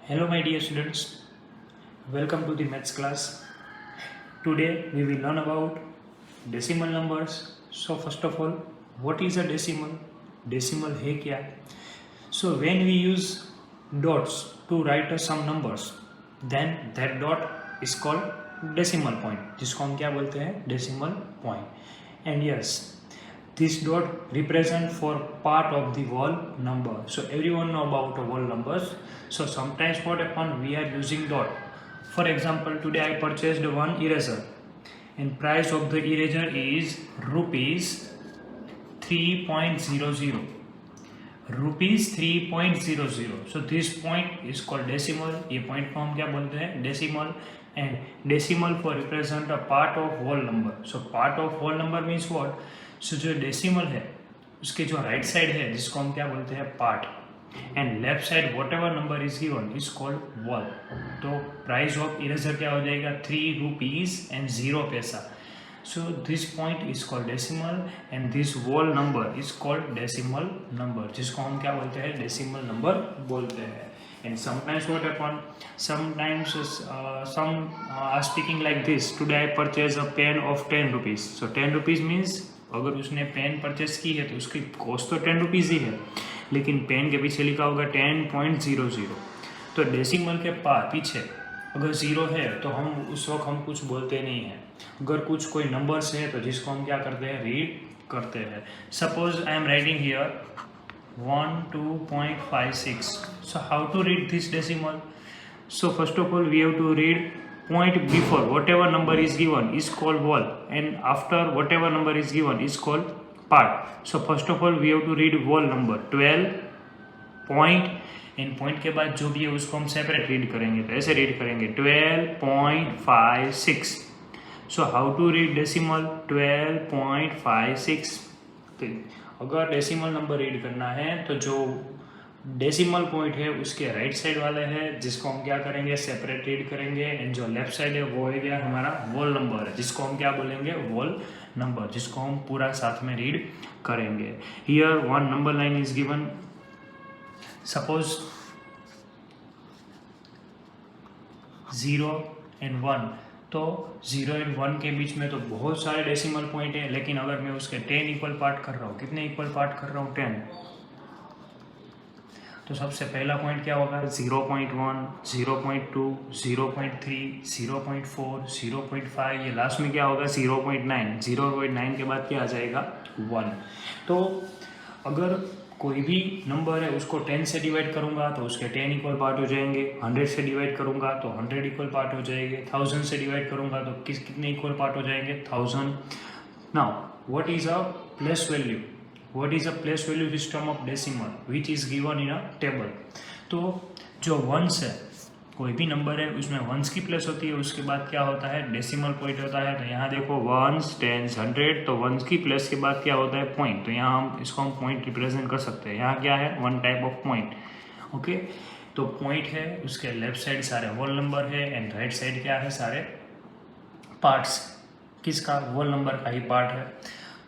Hello my dear students, welcome to the maths class. Today we will learn about decimal numbers. So first of all, what is a decimal? Decimal है क्या? So when we use dots to write some numbers, then that dot is called decimal point, जिसको हम क्या बोलते हैं? Decimal point. And yes, this dot represent for part of the whole number. So everyone know about whole numbers. So sometimes what happen, we are using dot. For example, today I purchased one eraser and price of the eraser is rupees 3.00. rupees 3.00. So this point is called decimal. ये point को हम क्या बोलते हैं? Decimal. And decimal for represent a part of whole number. So part of whole number means what? So जो decimal है उसके जो राइट साइड है जिसको हम क्या बोलते हैं? Part. And left side what ever number is given is called wall. तो प्राइस ऑफ इरेजर क्या हो जाएगा? 3 रुपीज एंड 0 पैसा. So this point is called decimal and this wall number is called decimal number, जिसको हम क्या बोलते हैं? डेसिमल नंबर बोलते हैं. And sometimes what happen? Sometimes some are speaking like this. Today I purchased a pen of 10 rupees. So 10 rupees means अगर उसने pen purchase की है तो उसकी कॉस्ट तो 10 रुपीज़ ही है, लेकिन पेन के पीछे लिखा होगा 10.00. तो डेसिमल के पीछे अगर ज़ीरो है तो हम उस वक्त हम कुछ बोलते नहीं हैं. अगर कुछ कोई नंबर्स है तो जिसको हम क्या करते हैं? रीड करते हैं. Suppose I am writing here 12.56. So how to read this decimal? So first of all we have to read point before whatever number is given is called whole, and after whatever number is given is called part. So first of all we have to read whole number 12 point, and point के बाद जो भी है उसको हम separate read करेंगे. तो ऐसे रीड करेंगे 12.56. So how to read decimal 12.56? तो अगर डेसिमल नंबर रीड करना है तो जो डेसिमल पॉइंट है उसके राइट साइड वाले है जिसको हम क्या करेंगे? सेपरेट रीड करेंगे. एंड जो लेफ्ट साइड है वो है क्या? हमारा वोल नंबर है, जिसको हम क्या बोलेंगे? वोल नंबर, जिसको हम पूरा साथ में रीड करेंगे. Here one number line is given. Suppose 0 and 1. तो 0 and 1 के बीच में तो बहुत सारे डेसिमल पॉइंट है, लेकिन अगर मैं उसके 10 इक्वल पार्ट कर रहा हूँ, कितने इक्वल पार्ट कर रहा हूँ? 10. तो सबसे पहला पॉइंट क्या होगा? 0.1, 0.2, 0.3, 0.4, 0.5. ये लास्ट में क्या होगा? 0.9. 0.9 के बाद क्या आ जाएगा? 1. तो अगर कोई भी नंबर है उसको 10 से डिवाइड करूंगा तो उसके 10 इक्वल पार्ट हो जाएंगे. 100 से डिवाइड करूंगा तो 100 इक्वल पार्ट हो जाएंगे. 1000 से डिवाइड करूंगा तो कितने इक्वल पार्ट हो जाएंगे? 1000. Now what is a place value? What is a place value system of decimal which is given in a table? तो जो वंस है, कोई भी नंबर है उसमें वंस की प्लेस होती है, उसके बाद क्या होता है? डेसिमल पॉइंट होता है. तो यहाँ देखो 1s, 10s, 100. तो वंस की प्लेस के बाद क्या होता है? पॉइंट. तो यहाँ हम इसको हम पॉइंट रिप्रेजेंट कर सकते हैं. यहाँ क्या है? One type of point. Okay, तो पॉइंट है, उसके लेफ्ट साइड सारे होल नंबर है एंड राइट साइड क्या है? सारे पार्ट्स. किसका? होल नंबर का ही पार्ट है.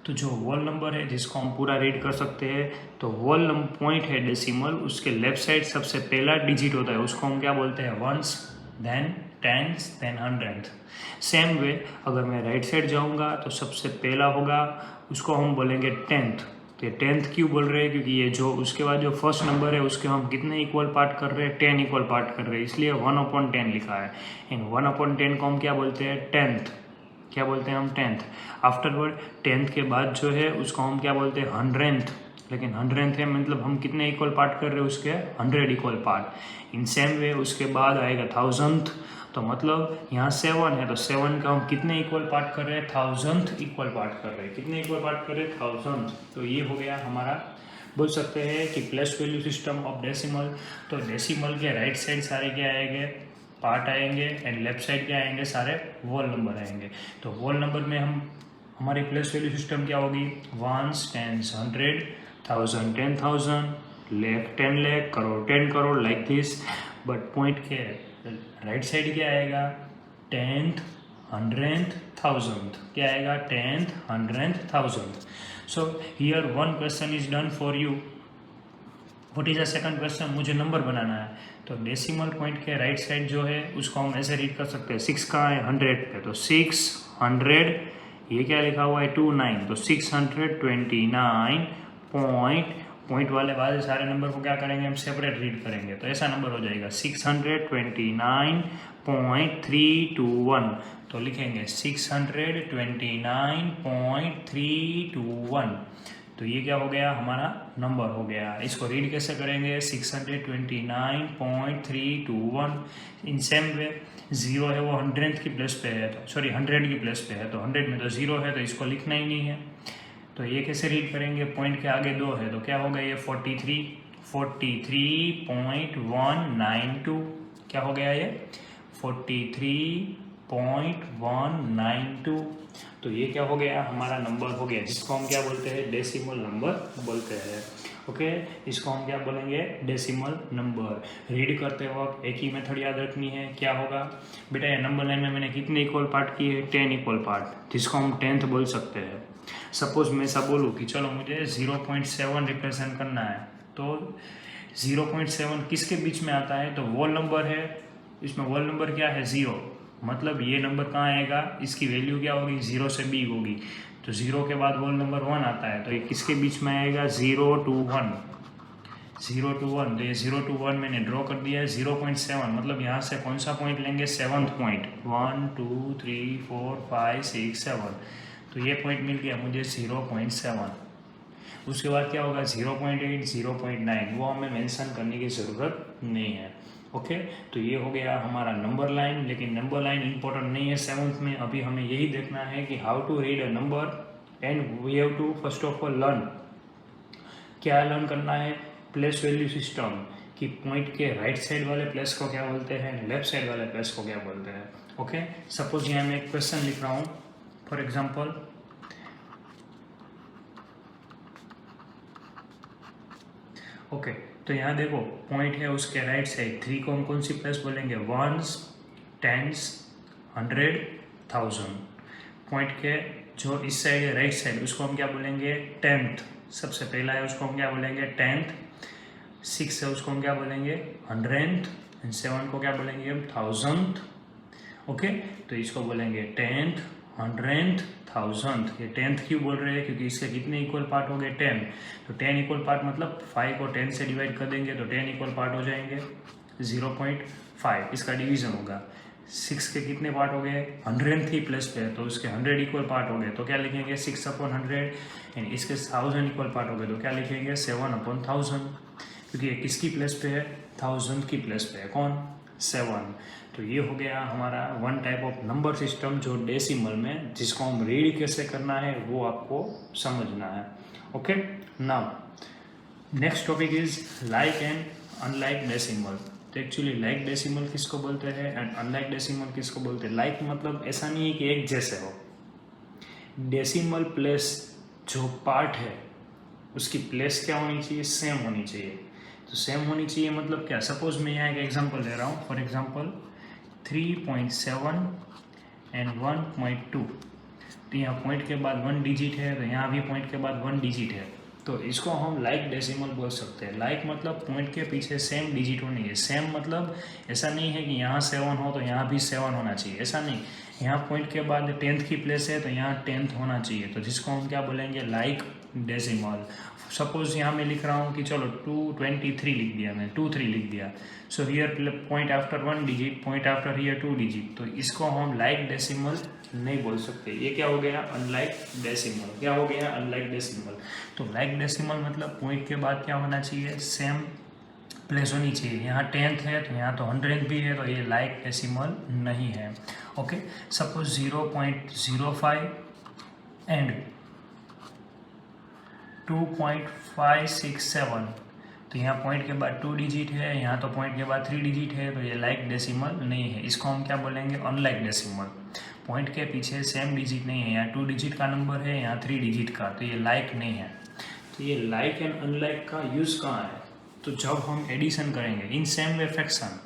तो जो होल नंबर है जिसको हम पूरा रीड कर सकते हैं, तो होल पॉइंट है डेसिमल, उसके लेफ्ट साइड सबसे पहला डिजिट होता है, उसको हम क्या बोलते हैं? Once, then tens, then 100th. Same way अगर मैं राइट साइड जाऊंगा तो सबसे पहला होगा, उसको हम बोलेंगे 10th. तो 10th क्यों बोल रहे हैं? क्योंकि ये जो उसके बाद जो फर्स्ट नंबर है उसके हम कितने इक्वल पार्ट कर रहे हैं? 10 इक्वल पार्ट कर रहे हैं, इसलिए 1/10 लिखा है. एंड 1/10 को हम क्या बोलते हैं? 10th. क्या बोलते हैं हम? 10th. आफ्टरवर्ड 10th के बाद जो है उसको हम क्या बोलते हैं? 100th. लेकिन 100th है मतलब हम कितने इक्वल पार्ट कर रहे हैं? उसके 100 इक्वल पार्ट. इन सेम वे उसके बाद आएगा 1000th. तो मतलब यहाँ 7 है तो 7 का हम कितने इक्वल पार्ट कर रहे हैं? 1000th इक्वल पार्ट कर रहे हैं. कितने इक्वल पार्ट कर रहे हैं? 1000th. तो ये हो गया हमारा, बोल सकते हैं कि place value system of decimal. तो डेसिमल के राइट साइड सारे क्या आएंगे? पार्ट आएंगे. एंड लेफ्ट साइड क्या आएंगे? सारे वोल नंबर आएंगे. तो वोल नंबर में हम हमारी प्लेस वैल्यू सिस्टम क्या होगी? 1s, 10s, 100, 1000, 10,000, lakh 10 lakh, crore 10 crore, like this. But point के राइट साइड क्या आएगा? 10th, 100th, 1000th. क्या आएगा? 10th, 100th, 1000th. So here one question is done for you. What is the second question, मुझे नंबर बनाना है। तो डेसिमल पॉइंट के राइट साइड जो है उसको हम ऐसे रीड कर सकते हैं, 6 कहाँ है 100 पे, तो 600, ये क्या लिखा हुआ है 29, तो 629 पॉइंट वाले बाद सारे नंबर को क्या करेंगे हम सेपरेट रीड करेंगे, तो ऐसा नंबर हो जाएगा 629.321, तो लिखेंगे 629.321, तो ये क्या हो गया हमारा नंबर हो गया। इसको रीड कैसे करेंगे 629.321, इन सेम वे जीरो है वो 100 की प्लेस पे है, तो सॉरी 100 की प्लेस पे है, तो 100 में तो जीरो है तो इसको लिखना ही नहीं है, तो ये कैसे रीड करेंगे, पॉइंट के आगे 2 है तो क्या होगा ये 43.192, क्या हो गया ये 43.192, तो ये क्या हो गया हमारा नंबर हो गया, जिसको हम क्या बोलते हैं डेसिमल नंबर बोलते हैं। ओके, इसको हम क्या बोलेंगे डेसिमल नंबर। रीड करते वक्त एक ही मेथड याद रखनी है, क्या होगा बेटा, ये नंबर लाइन में मैंने कितने इक्वल पार्ट किए 10 इक्वल पार्ट, जिसको हम 10th बोल सकते हैं। सपोज मैं ऐसा बोलूँ कि चलो मुझे 0.7 रिप्रेजेंट करना है, तो 0.7 किसके बीच में आता है, तो वोल नंबर है, इसमें वोल नंबर क्या है 0, मतलब ये नंबर कहाँ आएगा, इसकी वैल्यू क्या होगी 0 से बिग होगी, तो 0 के बाद वोल नंबर 1 आता है, तो ये किसके बीच में आएगा 0 to 1, तो ये 0 to 1 मैंने ड्रॉ कर दिया है 0.7, मतलब यहाँ से कौन सा पॉइंट लेंगे 7th पॉइंट, 1 2 3 4 5 6 7, तो ये पॉइंट मिल गया मुझे 0.7। उसके बाद क्या होगा 0.8 0.9, वो हमें मेंशन करने की ज़रूरत नहीं है। ओके, तो ये हो गया हमारा नंबर लाइन, लेकिन नंबर लाइन इंपॉर्टेंट नहीं है 7th में, अभी हमें यही देखना है कि how to read a number, and we have to first of all learn, क्या लर्न करना है, प्लेस वैल्यू सिस्टम, कि पॉइंट के राइट साइड वाले प्लेस को क्या बोलते हैं, लेफ्ट साइड वाले प्लेस को क्या बोलते हैं। ओके, सपोज यहाँ मैं एक क्वेश्चन लिख रहा हूँ, फॉर एग्जाम्पल ओके, तो यहाँ देखो पॉइंट है उसके राइट साइड, 3 को हम कौन सी प्लेस बोलेंगे, 1s 10s 100 1000, पॉइंट के जो इस साइड है राइट साइड उसको हम क्या बोलेंगे 10th, सबसे पहला है उसको हम क्या बोलेंगे 10th, 6 है उसको हम क्या बोलेंगे 100th, एंड 7 को क्या बोलेंगे हम 1000th। ओके, तो इसको बोलेंगे 10th 100th 1000th। ये 10th क्यों बोल रहे हैं, क्योंकि इसके कितने इक्वल पार्ट हो गए 10, तो 10 इक्वल पार्ट मतलब 5 को 10 से डिवाइड कर देंगे तो 10 इक्वल पार्ट हो जाएंगे 0.5, इसका डिवीजन होगा। 6 के कितने पार्ट हो गए 100th ही प्लेस पे है तो उसके 100 इक्वल पार्ट हो गए, तो क्या लिखेंगे 6/100, एंड इसके 1000 इक्वल पार्ट हो गए तो क्या लिखेंगे 7/1000, क्योंकि ये किसकी प्लेस पे है 1000 की प्लेस पे है, कौन 7। तो ये हो गया हमारा one type of number system जो डेसिमल में, जिसको हम रीड कैसे करना है वो आपको समझना है। Okay, now next topic is like and unlike decimal. तो एक्चुअली लाइक डेसिमल किसको बोलते हैं एंड अनलाइक डेसिमल किसको बोलते हैं। लाइक मतलब ऐसा नहीं है कि एक जैसे हो, डेसिमल प्लेस जो पार्ट है उसकी प्लेस क्या होनी चाहिए, सेम होनी चाहिए। तो सेम होनी चाहिए मतलब क्या, सपोज मैं यहाँ एक एग्जांपल ले रहा हूँ, फॉर एग्जांपल 3.7 एंड 1.2, तो यहाँ पॉइंट के बाद 1 डिजिट है, तो यहाँ भी पॉइंट के बाद 1 डिजिट है, तो इसको हम लाइक डेसिमल बोल सकते हैं। लाइक मतलब पॉइंट के पीछे सेम डिजिट होनी है। सेम मतलब ऐसा नहीं है कि यहाँ 7 हो तो यहाँ भी 7 होना चाहिए, ऐसा नहीं। यहाँ पॉइंट के बाद 10th की प्लेस है तो यहाँ 10th होना चाहिए, तो जिसको हम क्या बोलेंगे लाइक डेसिमल। सपोज यहाँ मैं लिख रहा हूँ कि चलो 223 लिख दिया, मैं 23 लिख दिया, so here point after 1 digit, point after here 2 digit, तो इसको हम लाइक डेसिमल नहीं बोल सकते। ये क्या हो गया अनलाइक डेसिमल, क्या हो गया अनलाइक डेसिमल। तो लाइक डेसिमल मतलब पॉइंट के बाद क्या होना चाहिए, सेम प्लेस होनी चाहिए। यहाँ 10th है तो यहाँ तो 100th भी है, तो ये लाइक डेसिमल नहीं है। ओके, सपोज 0.05 एंड 2.567, तो यहाँ पॉइंट के बाद 2 डिजिट है, यहाँ तो पॉइंट के बाद 3 डिजिट है, तो ये लाइक डेसिमल नहीं है। इसको हम क्या बोलेंगे अनलाइक डेसिमल। पॉइंट के पीछे सेम डिजिट नहीं है, यहाँ 2 डिजिट का नंबर है, यहाँ 3 डिजिट का, तो ये लाइक नहीं है। तो ये लाइक एंड अनलाइक का यूज़ कहाँ है, तो जब हम एडिशन करेंगे in same way fraction.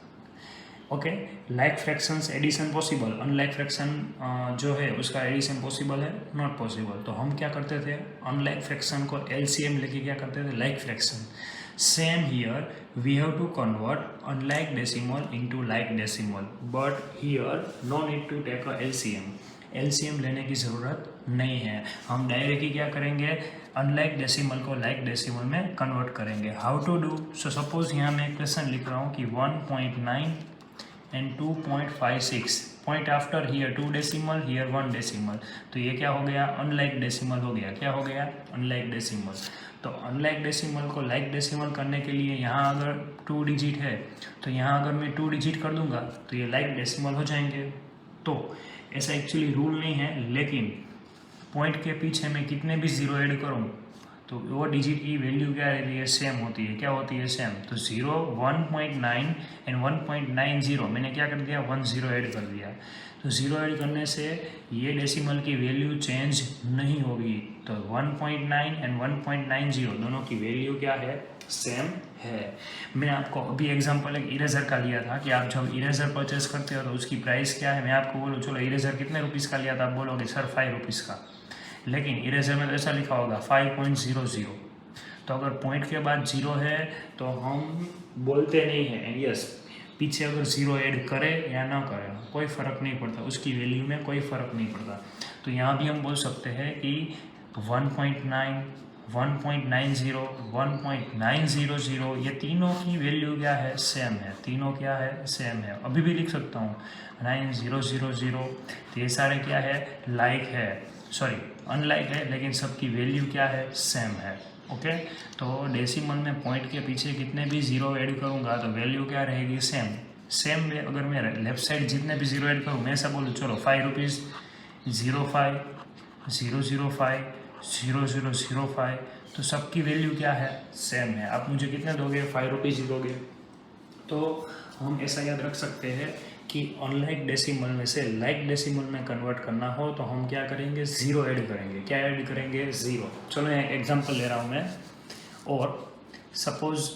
Okay, like fractions addition possible, unlike fraction जो है उसका एडिशन पॉसिबल है नॉट पॉसिबल। तो हम क्या करते थे, अनलाइक फ्रैक्शन को एलसीएम लेके क्या करते थे like fraction. Same here, we have to convert unlike decimal into like decimal, but here no need to take a LCM. LCM लेने की ज़रूरत नहीं है, हम डायरेक्ट ही क्या करेंगे, अनलाइक डेसिमल को लाइक डेसिमल में कन्वर्ट करेंगे. How to do? So suppose यहाँ मैं एक क्वेश्चन लिख रहा हूँ कि 1.9 and 2.56 point after here 2 decimal, here 1 decimal, तो ये क्या हो गया, अनलाइक डेसिमल हो गया. क्या हो गया, अनलाइक डेसिमल. तो अनलाइक डेसिमल को लाइक डेसिमल करने के लिए यहाँ अगर 2 डिजिट है तो यहाँ अगर मैं 2 डिजिट कर दूंगा तो ये लाइक डेसिमल हो जाएंगे. तो ऐसा एक्चुअली रूल नहीं है, लेकिन पॉइंट के पीछे मैं कितने भी ज़ीरो ऐड करूँ तो वो डिजिट की वैल्यू क्या रहती है, सेम होती है. क्या होती है, सेम. तो 0, 1.9 एंड 1.90 मैंने क्या कर दिया, 1 0 ऐड कर दिया. तो 0 ऐड करने से ये डेसिमल की वैल्यू चेंज नहीं होगी. तो 1.9 एंड 1.90 दोनों की वैल्यू क्या है, सेम है. मैंने आपको अभी एग्जांपल एक इरेजर का लिया था कि आप जब इरेजर परचेस करते हो तो उसकी प्राइस क्या है. मैं आपको बोलूँ चलो इरेजर कितने रुपीज़ का लिया था, आप बोलोगे सर 5 रुपीज़ का, लेकिन इरेजर में तो ऐसा लिखा होगा 5.00. तो अगर पॉइंट के बाद 0 है तो हम बोलते नहीं हैं यस. पीछे अगर 0 ऐड करे या ना करे कोई फ़र्क नहीं पड़ता, उसकी वैल्यू में कोई फ़र्क नहीं पड़ता. तो यहाँ भी हम बोल सकते हैं कि 1.9, 1.90, 1.900 ये तीनों की वैल्यू क्या है, सेम है. तीनों क्या है, सेम है. अभी भी लिख सकता हूँ 9000. तो ये सारे क्या है, लाइक है, सॉरी अनलाइक है, लेकिन सबकी वैल्यू क्या है, सेम है. ओके. तो डेसिमल में पॉइंट के पीछे कितने भी ज़ीरो ऐड करूँगा तो वैल्यू क्या रहेगी, सेम. सेम में अगर मैं लेफ्ट साइड जितने भी ज़ीरो ऐड करूँ, मैं ऐसा बोलूँ चलो 5 रुपीज़ 05 005 0005, तो सबकी वैल्यू क्या है, सेम है. आप मुझे कितने दोगे, 5 रुपीज़ ही दोगे. तो हम ऐसा याद रख सकते हैं कि अनलाइक डेसिमल में से लाइक डेसिमल में कन्वर्ट करना हो तो हम क्या करेंगे, ज़ीरो ऐड करेंगे. क्या ऐड करेंगे, ज़ीरो. चलो एक एग्जांपल ले रहा हूँ मैं. और सपोज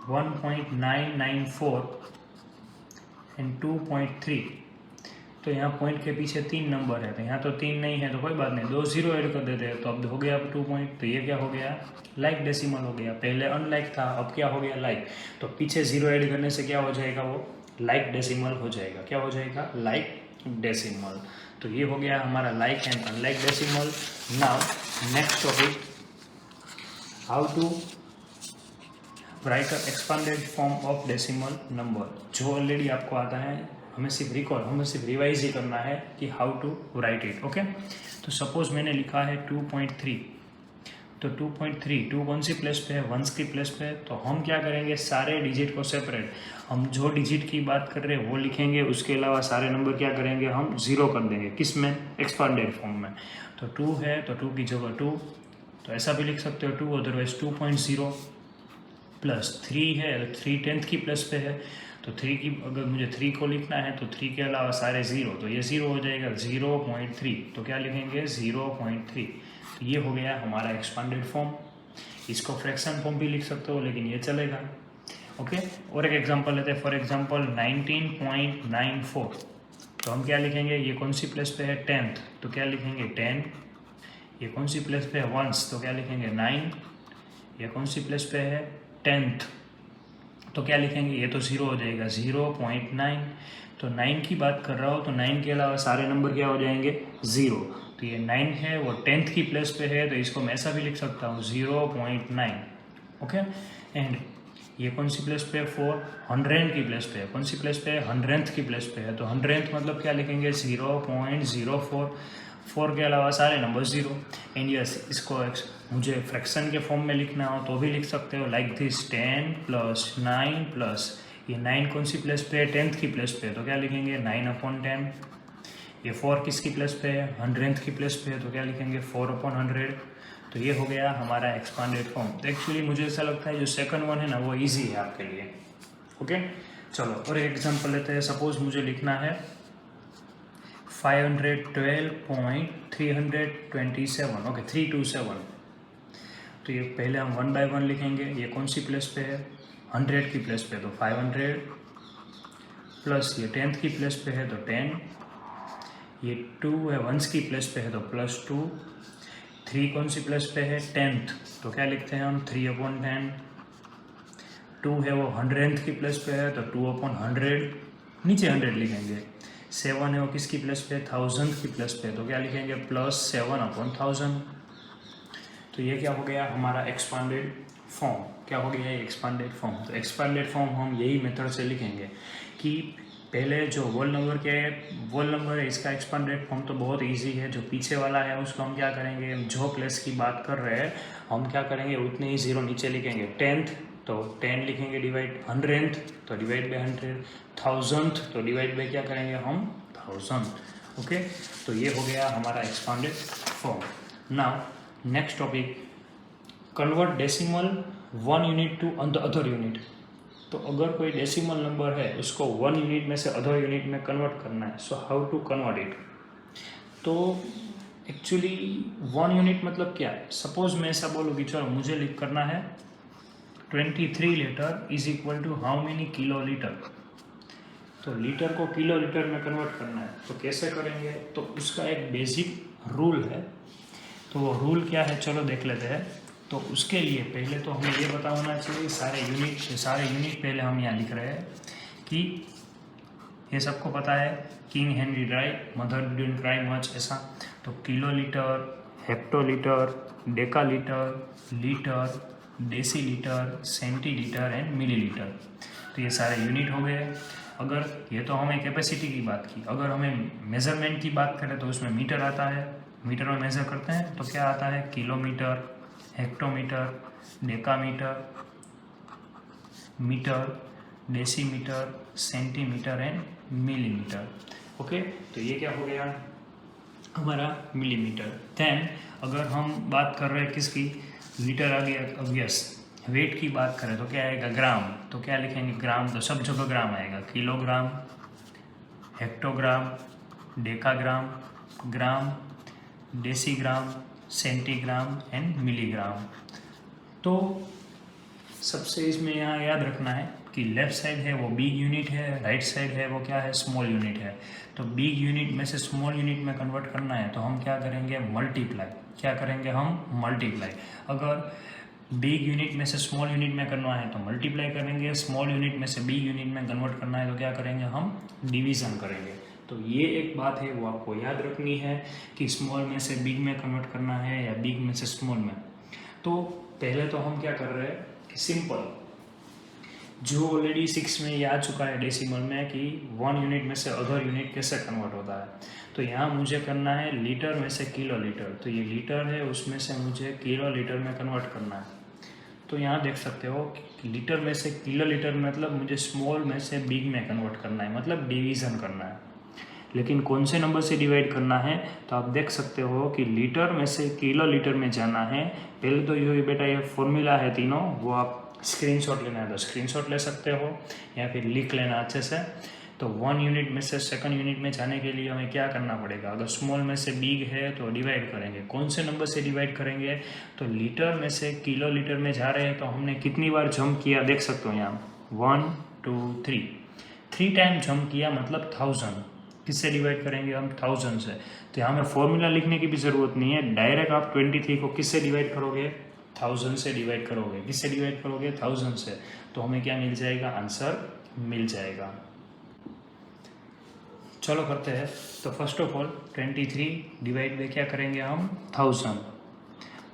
1.994 एंड 2.3, तो यहाँ पॉइंट के पीछे 3 नंबर है, तो यहाँ तो 3 नहीं है तो कोई बात नहीं, 2 0 ऐड कर देते हैं तो अब हो गया अब 2 पॉइंट. तो ये क्या हो गया, लाइक डेसिमल हो गया. पहले अनलाइक था, अब क्या हो गया, लाइक. तो पीछे 0 ऐड करने से क्या हो जाएगा, वो लाइक डेसिमल हो जाएगा. क्या हो जाएगा, लाइक डेसिमल. तो ये हो गया हमारा like and unlike decimal. Now next topic, how to write a expanded form of decimal number. जो ऑलरेडी आपको आता है, हमें सिर्फ रिवाइज ही करना है कि how to write it. Okay. तो सपोज मैंने लिखा है 2.3, तो 2.3 2 कौन सी प्लेस पे है, वंस की प्लेस पे है. तो हम क्या करेंगे, सारे डिजिट को सेपरेट, हम जो डिजिट की बात कर रहे हैं वो लिखेंगे, उसके अलावा सारे नंबर क्या करेंगे, हम 0 कर देंगे. किस में, एक्सपांडेड फॉर्म में. तो 2 है तो 2 की जगह 2, तो ऐसा भी लिख सकते हो 2, अदरवाइज 2.0 प्लस 3 है, 3 10th की प्लेस पे है, तो 3 की अगर मुझे 3 को लिखना है तो 3 के अलावा सारे 0, तो ये 0 हो जाएगा. 0.3 तो क्या लिखेंगे, 0.3. तो ये हो गया हमारा एक्सपांडेड फॉर्म. इसको फ्रैक्शन फॉर्म भी लिख सकते हो, लेकिन ये चलेगा. ओके. और एक एग्जांपल लेते हैं. फॉर एग्जांपल 19.94, तो हम क्या लिखेंगे, ये कौन सी प्लेस पे है, 10th, तो क्या लिखेंगे 10. ये कौन सी प्लेस पे है, वंस, तो क्या लिखेंगे 9. ये कौन सी प्लेस पे है, 10th, तो क्या लिखेंगे, ये तो 0 हो जाएगा, 0.9. तो 9 की बात कर रहा हो तो 9 के अलावा सारे नंबर क्या हो जाएंगे, 0. तो ये 9 है, वो 10th की प्लेस पे है, तो इसको मैं ऐसा भी लिख सकता हूँ 0.9. ओके. एंड ये कौन सी प्लेस पे है, 4 100 की प्लेस पे है. कौन सी प्लेस पे है, 100th की प्लेस पे है. तो 100th मतलब क्या लिखेंगे, 0.04. 4 के अलावा सारे नंबर 0. एंड यस, इसको मुझे फ्रैक्शन के फॉर्म में लिखना हो तो भी लिख सकते हो, लाइक दिस 10 + 9 प्लस ये 9 कौन सी प्लेस पे है, 10th की प्लेस पे है, तो क्या लिखेंगे 9/10. ये 4 किसकी प्लेस पे है, 100th की प्लेस पे है, तो क्या लिखेंगे 4/100. तो ये हो गया हमारा एक्सपांडेड फॉर्म. तो एक्चुअली मुझे ऐसा लगता है जो सेकंड वन है ना, वो ईजी है आपके लिए. ओके. चलो और एक एग्जाम्पल लेते हैं. सपोज मुझे लिखना है 512.327. ओके, 327. तो ये पहले हम 1 by 1 लिखेंगे. ये कौन सी प्लेस पे है, 100 की प्लेस पे, तो 500 प्लस ये 10th की प्लेस पे है तो 10. ये 2 है, वंस की प्लेस पे है तो +2. 3 कौन सी प्लेस पे है, 10th, तो क्या लिखते हैं हम 3/10। 2 है वो 100th की प्लेस पे है तो 2/100, नीचे 100 लिखेंगे। 7 है वो किसकी प्लेस पे, 1000th की प्लेस पे, तो क्या लिखेंगे +7/1000। तो ये क्या हो गया हमारा एक्सपांडेड फॉर्म। क्या हो गया ये एक्सपांडेड फॉर्म। तो एक्सपांडेड फॉर्म हम यही मेथड से लिखेंगे कि पहले जो होल नंबर के होल नंबर है इसका एक्सपांडेड फॉर्म तो बहुत इजी है। जो पीछे वाला है उसको हम क्या करेंगे, जो प्लेस की बात कर रहे हैं हम क्या करेंगे उतने ही जीरो नीचे लिखेंगे। 10th तो 10 लिखेंगे डिवाइड, 100th तो डिवाइड बाई 100, 1000th तो डिवाइड बाई क्या करेंगे हम 1000। ओके, तो ये हो गया हमारा expanded form. Now next topic, convert decimal 1 unit to other unit. तो अगर कोई डेसिमल नंबर है उसको 1 यूनिट में से अदर यूनिट में कन्वर्ट करना है, so how to convert it. तो एक्चुअली 1 यूनिट मतलब क्या है, सपोज मैं ऐसा बोलूँ कि चलो मुझे लिख करना है 23 litre is equal to how many kilo litre. तो लीटर को किलो लीटर में कन्वर्ट करना है तो कैसे करेंगे, तो उसका एक बेसिक रूल है। तो वो रूल क्या है चलो देख लेते हैं। तो उसके लिए पहले तो हमें ये पता होना चाहिए सारे यूनिट पहले हम यहाँ लिख रहे हैं कि ये सबको पता है king Henry died, mother didn't cry much, ऐसा। तो kilolitre, hectolitre, decalitre, litre, decilitre, centilitre and millilitre. तो ये सारे यूनिट हो गए। अगर ये तो हमें कैपेसिटी की बात की, अगर हमें मेज़रमेंट की बात करें तो उसमें मीटर आता है। मीटर में मेज़र करते हैं तो क्या आता है, kilometre, hectometre, decametre, metre, decimetre, centimetre and millimetre. Okay, तो ये क्या हो गया हमारा मिलीमीटर। देन अगर हम बात कर रहे हैं किसकी, लीटर आ गया ऑब्वियस। वेट की बात करें तो क्या आएगा, ग्राम। तो क्या लिखेंगे ग्राम, तो सब जगह ग्राम आएगा, kilogram, hectogram, decagram, gram, decigram, centigram and milligram. तो सबसे इसमें यहाँ याद रखना है कि लेफ्ट साइड है वो बिग यूनिट है, राइट साइड है वो क्या है, स्मॉल यूनिट है। तो बिग यूनिट में से स्मॉल यूनिट में कन्वर्ट करना है तो हम क्या करेंगे, मल्टीप्लाई। क्या करेंगे हम, मल्टीप्लाई। अगर बिग यूनिट में से स्मॉल यूनिट में करना है तो मल्टीप्लाई करेंगे, स्मॉल यूनिट में से बिग यूनिट में कन्वर्ट करना है तो क्या करेंगे हम, डिवीज़न करेंगे। तो ये एक बात है वो आपको याद रखनी है कि स्मॉल में से बिग में कन्वर्ट करना है या बिग में से स्मॉल में। तो पहले तो हम क्या कर रहे हैं कि सिंपल, जो ऑलरेडी 6 में ये आ चुका है डेसिमल में कि 1 यूनिट में से अदर यूनिट कैसे कन्वर्ट होता है। तो यहाँ मुझे करना है लीटर में से किलो लीटर। तो ये लीटर है उसमें से मुझे किलो लीटर में कन्वर्ट करना है। तो यहाँ देख सकते हो कि लीटर में से किलो लीटर मतलब मुझे स्मॉल में से बिग में कन्वर्ट करना है, मतलब डिवीज़न करना है। लेकिन कौन से नंबर से डिवाइड करना है, तो आप देख सकते हो कि लीटर में से किलो लीटर में जाना है। पहले तो ये बेटा ये फॉर्मूला है तीनों, वो आप स्क्रीनशॉट लेना है तो स्क्रीनशॉट ले सकते हो या फिर लिख लेना अच्छे से। तो 1 यूनिट में से सेकंड यूनिट में जाने के लिए हमें क्या करना पड़ेगा, अगर स्मॉल में से बिग है तो डिवाइड करेंगे। कौन से नंबर से डिवाइड करेंगे, तो लीटर में से किलो लीटर में जा रहे हैं तो हमने कितनी बार जंप किया देख सकते हो यहाँ 1 2 3 टाइम जंप किया, मतलब 1000। किससे डिवाइड करेंगे हम, 1000 से। तो यहाँ में फॉर्मूला लिखने की भी ज़रूरत नहीं है, डायरेक्ट आप 23 को किससे डिवाइड करोगे, 1000 से डिवाइड करोगे। किससे डिवाइड करोगे, 1000 से। तो हमें क्या मिल जाएगा, आंसर मिल जाएगा। चलो करते हैं। तो first of all 23 divide by क्या करेंगे हम, 1000।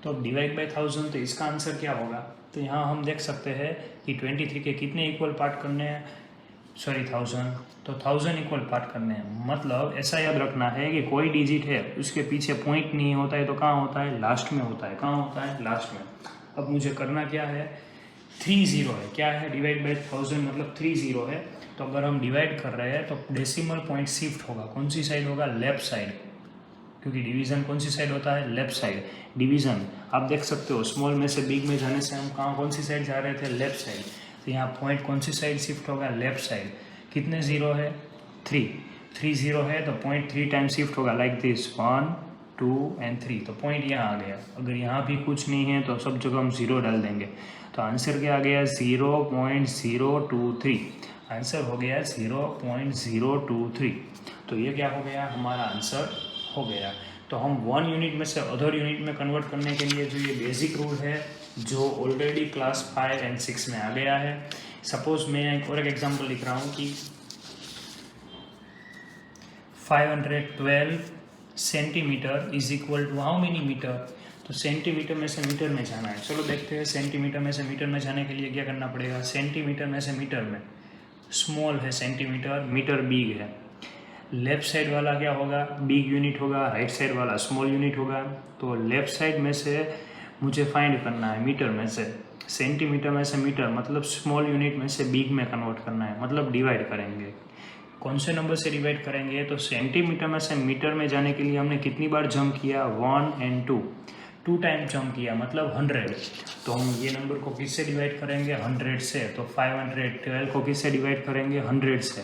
तो डिवाइड बाई 1000 तो इसका आंसर क्या होगा, तो यहाँ हम देख सकते हैं कि 23 के कितने इक्वल पार्ट करने हैं, सॉरी 1000। तो 1000 इक्वल पार्ट करने हैं, मतलब ऐसा याद रखना है कि कोई डिजिट है उसके पीछे पॉइंट नहीं होता है तो कहाँ होता है, लास्ट में होता है। कहाँ होता है, लास्ट में। अब मुझे करना क्या है, 30 है, क्या है, डिवाइड बाई 1000 मतलब 30 है। तो अगर हम डिवाइड कर रहे हैं तो डेसिमल पॉइंट शिफ्ट होगा, कौन सी साइड होगा, लेफ्ट साइड, क्योंकि डिवीज़न कौन सी साइड होता है, लेफ्ट साइड। डिवीज़न आप देख सकते हो स्मॉल में से बिग में जाने से हम कहाँ कौन सी साइड जा रहे थे, लेफ्ट साइड। तो यहाँ पॉइंट कौन सी साइड शिफ्ट होगा, लेफ्ट साइड। कितने ज़ीरो है, 3 ज़ीरो है तो पॉइंट 3 टाइम शिफ्ट होगा, लाइक दिस 1 2 एंड 3। तो पॉइंट यहाँ आ गया। अगर यहाँ भी कुछ नहीं है तो सब जगह हम ज़ीरो डाल देंगे। तो आंसर क्या आ गया, 0.023। आंसर हो गया 0.023। तो ये क्या हो गया, हमारा आंसर हो गया। तो हम 1 यूनिट में से अदर यूनिट में कन्वर्ट करने के लिए जो ये बेसिक रूल है जो ऑलरेडी क्लास 5 एंड 6 में आ गया है। सपोज मैं एक और एक एग्जांपल लिख रहा हूँ कि 512 centimetre is equal to how many metre. तो सेंटीमीटर में से मीटर में जाना है। चलो देखते हैं सेंटीमीटर में से मीटर में जाने के लिए क्या करना पड़ेगा। सेंटीमीटर में से मीटर में स्मॉल है सेंटीमीटर, मीटर बिग है। लेफ्ट साइड वाला क्या होगा, बिग यूनिट होगा, राइट साइड वाला स्मॉल यूनिट होगा। तो लेफ्ट साइड में से मुझे फाइंड करना है मीटर में से, सेंटीमीटर में से मीटर मतलब स्मॉल यूनिट में से बिग में कन्वर्ट करना है, मतलब डिवाइड करेंगे। कौन से नंबर से डिवाइड करेंगे, तो सेंटीमीटर में से मीटर में जाने के लिए हमने कितनी बार जंप किया, 1 एंड 2 टाइम जंप किया मतलब 100। तो हम ये नंबर को किससे डिवाइड करेंगे, 100 से। तो 512 को किससे डिवाइड करेंगे, 100 से।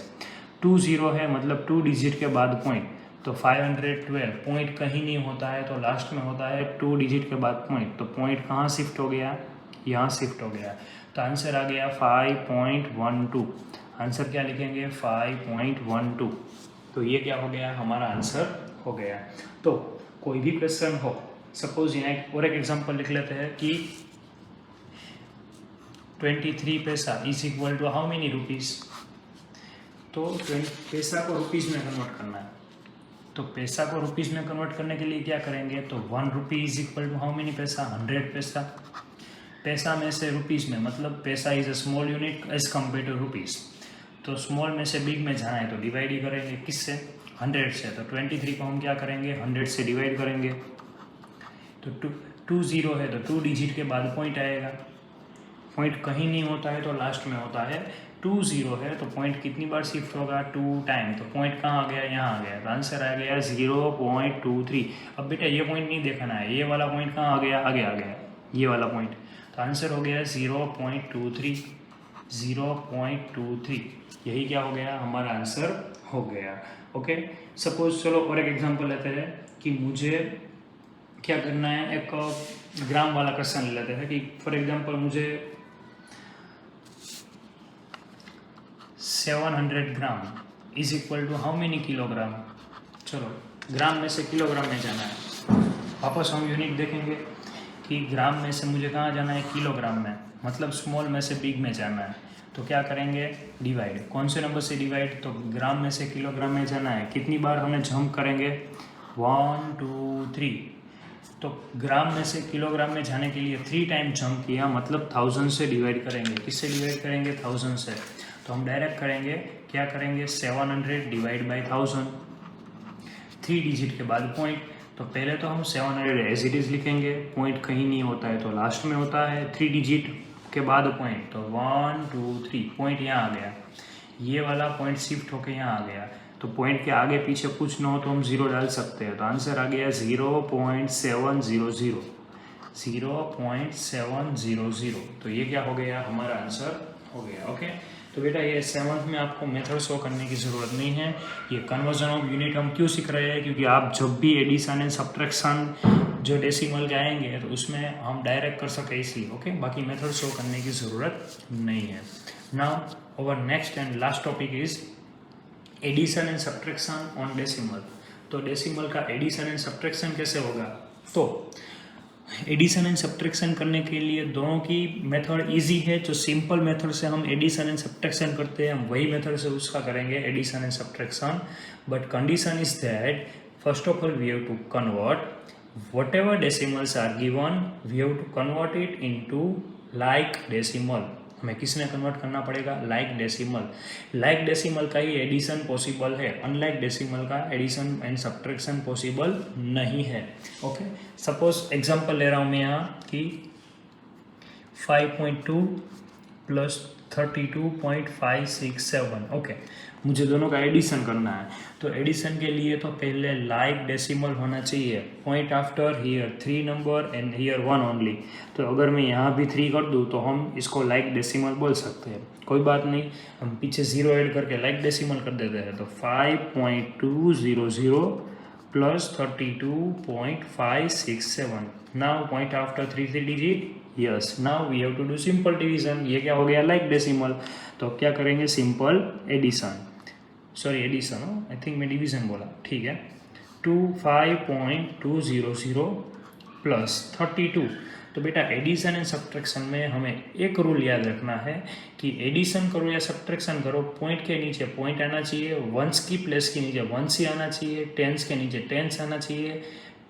2 0 है मतलब 2 डिजिट के बाद पॉइंट, तो 512 पॉइंट कहीं नहीं होता है तो लास्ट में होता है 2 डिजिट के बाद पॉइंट। तो पॉइंट कहाँ शिफ्ट हो गया, यहाँ शिफ्ट हो गया। तो आंसर आ गया 5.12। आंसर क्या लिखेंगे, 5.12। तो ये क्या हो गया, हमारा आंसर हो गया। तो कोई भी क्वेश्चन हो, सपोज यहाँ और एक एग्जांपल लिख लेते हैं कि 23 paisa is equal to how many rupees. तो पैसा को रुपीज़ में कन्वर्ट करना है। तो पैसा को रुपीज़ में कन्वर्ट करने के लिए क्या करेंगे, तो 1 rupee is equal to how many paisa, 100 पैसा। पैसा में से रुपीज़ में मतलब paisa is a small unit as compare to rupees. तो स्मॉल में से बिग में जाना है तो डिवाइड ही करेंगे, किससे, 100 से। तो 23 को हम क्या करेंगे, 100 से डिवाइड करेंगे। तो 2 0 है तो 2 डिजिट के बाद पॉइंट आएगा। पॉइंट कहीं नहीं होता है तो लास्ट में होता है। 2 0 है तो पॉइंट कितनी बार शिफ्ट होगा, 2 टाइम। तो पॉइंट कहाँ आ गया, यहाँ आ गया। तो आंसर आ गया 0.23। अब बेटा ये पॉइंट नहीं देखना है, ये वाला पॉइंट कहाँ आ गया, आगे आ गया ये वाला पॉइंट। तो आंसर हो गया 0.23। 0.23 यही क्या हो गया, हमारा आंसर हो गया। ओके, सपोज चलो और एक एग्जांपल लेते हैं कि मुझे क्या करना है, एक ग्राम वाला क्वेश्चन ले लेते हैं कि फॉर एग्जांपल मुझे 700 gram is equal to how many kilogram. चलो ग्राम में से किलोग्राम में जाना है। वापस हम यूनिट देखेंगे कि ग्राम में से मुझे कहाँ जाना है, किलोग्राम में, मतलब स्मॉल में से बिग में जाना है। तो क्या करेंगे, डिवाइड। कौन से नंबर से डिवाइड, तो ग्राम में से किलोग्राम में जाना है। कितनी बार हमें जंप करेंगे, 1 2 3। तो ग्राम में से किलोग्राम में जाने के लिए 3 टाइम जंप किया मतलब 1000 से डिवाइड करेंगे। किससे डिवाइड करेंगे, 1000 से। तो हम डायरेक्ट करेंगे, क्या करेंगे, 700 डिवाइड बाई 1000, 3 डिजिट के बाद पॉइंट। तो पहले तो हम 700 एज इट इज़ लिखेंगे, पॉइंट कहीं नहीं होता है तो लास्ट में होता है 3 डिजिट के बाद पॉइंट। तो 1 2 3 पॉइंट यहाँ आ गया, ये वाला पॉइंट शिफ्ट होकर यहाँ आ गया। तो पॉइंट के आगे पीछे कुछ ना हो तो हम 0 डाल सकते हैं। तो आंसर आ गया 0.700। 0.700। तो ये क्या हो गया, हमारा आंसर हो गया। ओके, तो बेटा ये 7th में आपको मेथड शो करने की ज़रूरत नहीं है। ये कन्वर्जन ऑफ यूनिट हम क्यों सीख रहे हैं, क्योंकि आप जब भी एडिशन एंड सब्ट्रैक्शन जो डेसिमल के आएंगे तो उसमें हम डायरेक्ट कर सके इसलिए। ओके, बाकी मेथड शो करने की ज़रूरत नहीं है। Now our next and last topic is addition and subtraction on decimal. तो डेसिमल का एडिशन एंड सब्ट्रैक्शन कैसे होगा, तो एडिशन एंड सब्ट्रैक्शन करने के लिए दोनों की मेथड इजी है। जो सिंपल मेथड से हम एडिशन एंड सब्ट्रैक्शन करते हैं हम वही मेथड से उसका करेंगे addition and subtraction. But condition is that first of all we have to convert whatever decimals are given, we have to convert it into like decimal। हमें किसने कन्वर्ट करना पड़ेगा, लाइक डेसिमल। लाइक डेसिमल का ही addition possible है, unlike decimal का addition and subtraction possible नहीं है। Okay, suppose example ले रहा हूँ मैं यहाँ कि 5.2 प्लस 32.567। ओके, मुझे दोनों का एडिशन करना है। तो एडिशन के लिए तो पहले लाइक डेसिमल होना चाहिए। Point after here 3 number and here 1 only. तो अगर मैं यहाँ भी 3 कर दूँ तो हम इसको लाइक डेसिमल बोल सकते हैं, कोई बात नहीं। हम पीछे 0 ऐड करके लाइक डेसिमल कर देते हैं। तो 5.200 plus 32.567। Now point after 3 digit, yes. Now we have to do simple division. ये क्या हो गया, लाइक डेसिमल। तो क्या करेंगे, simple addition, sorry addition, I think मैं डिवीजन बोला, ठीक है। 5.200 प्लस 32। तो बेटा एडिशन एंड सब्ट्रैक्शन में हमें एक रूल याद रखना है कि एडिशन करो या सब्ट्रैक्शन करो, पॉइंट के नीचे पॉइंट आना चाहिए, वंस की प्लेस के नीचे वंस ही आना चाहिए, टेंस के नीचे टेंस आना चाहिए,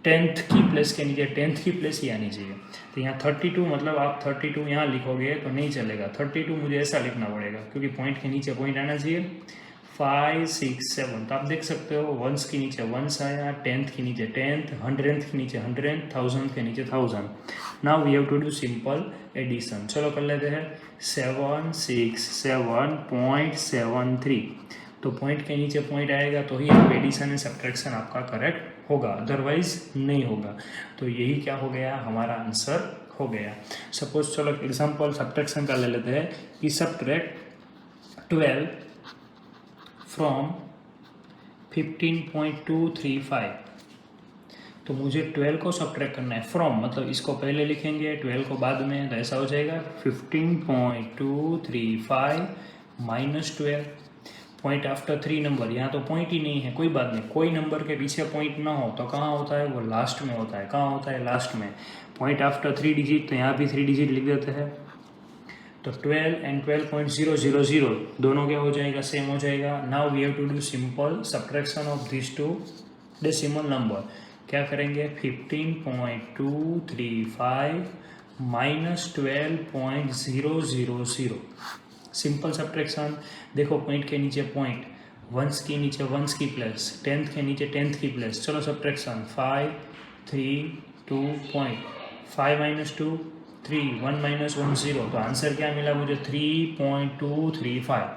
टेंथ की प्लेस के नीचे टेंथ की प्लेस ही आनी चाहिए। तो यहाँ 32 मतलब आप 32 यहाँ लिखोगे तो नहीं चलेगा, 32 मुझे ऐसा लिखना पड़ेगा क्योंकि पॉइंट के नीचे पॉइंट आना चाहिए। 5, 6, 7 तो आप देख सकते हो वंस के नीचे वंस आया, टेंथ के नीचे टेंथ, 100th के नीचे 100, 1000 के नीचे 1000। Now we have to do simple addition. चलो कर लेते हैं 767.73। तो पॉइंट के नीचे पॉइंट आएगा तो ही आप एडिशन एंड सब्ट्रैक्शन आपका करेक्ट होगा, अदरवाइज नहीं होगा। तो यही क्या हो गया, हमारा आंसर हो गया। सपोज चलो एग्जांपल सब्ट्रैक्शन का ले लेते हैं कि सब्ट्रैक्ट 12 फ्रॉम 15.235। तो मुझे 12 को सब्ट्रैक्ट करना है, फ्रॉम मतलब इसको पहले लिखेंगे 12 को बाद में, तो ऐसा हो जाएगा 15.235 माइनस 12। पॉइंट आफ्टर 3 नंबर, यहाँ तो पॉइंट ही नहीं है, कोई बात नहीं, कोई नंबर के पीछे पॉइंट ना हो तो कहाँ होता है, वो लास्ट में होता है। कहाँ होता है, लास्ट में। पॉइंट आफ्टर 3 डिजिट, तो यहाँ भी 3 डिजिट लिख देते हैं। तो 12 एंड 12.000 दोनों क्या हो जाएगा, सेम हो जाएगा। Now we have to do simple subtraction of this two decimal number. क्या करेंगे, 15.235 माइनस 12.000। Simple subtraction. देखो पॉइंट के नीचे पॉइंट, वंस के नीचे वंस की प्लेस, टेंथ के नीचे टेंथ की प्लेस। चलो सब्ट्रैक्शन 5, 3, 2 पॉइंट, 5 माइनस 2 3, 1 माइनस 1 0। तो आंसर क्या मिला मुझे, 3.235।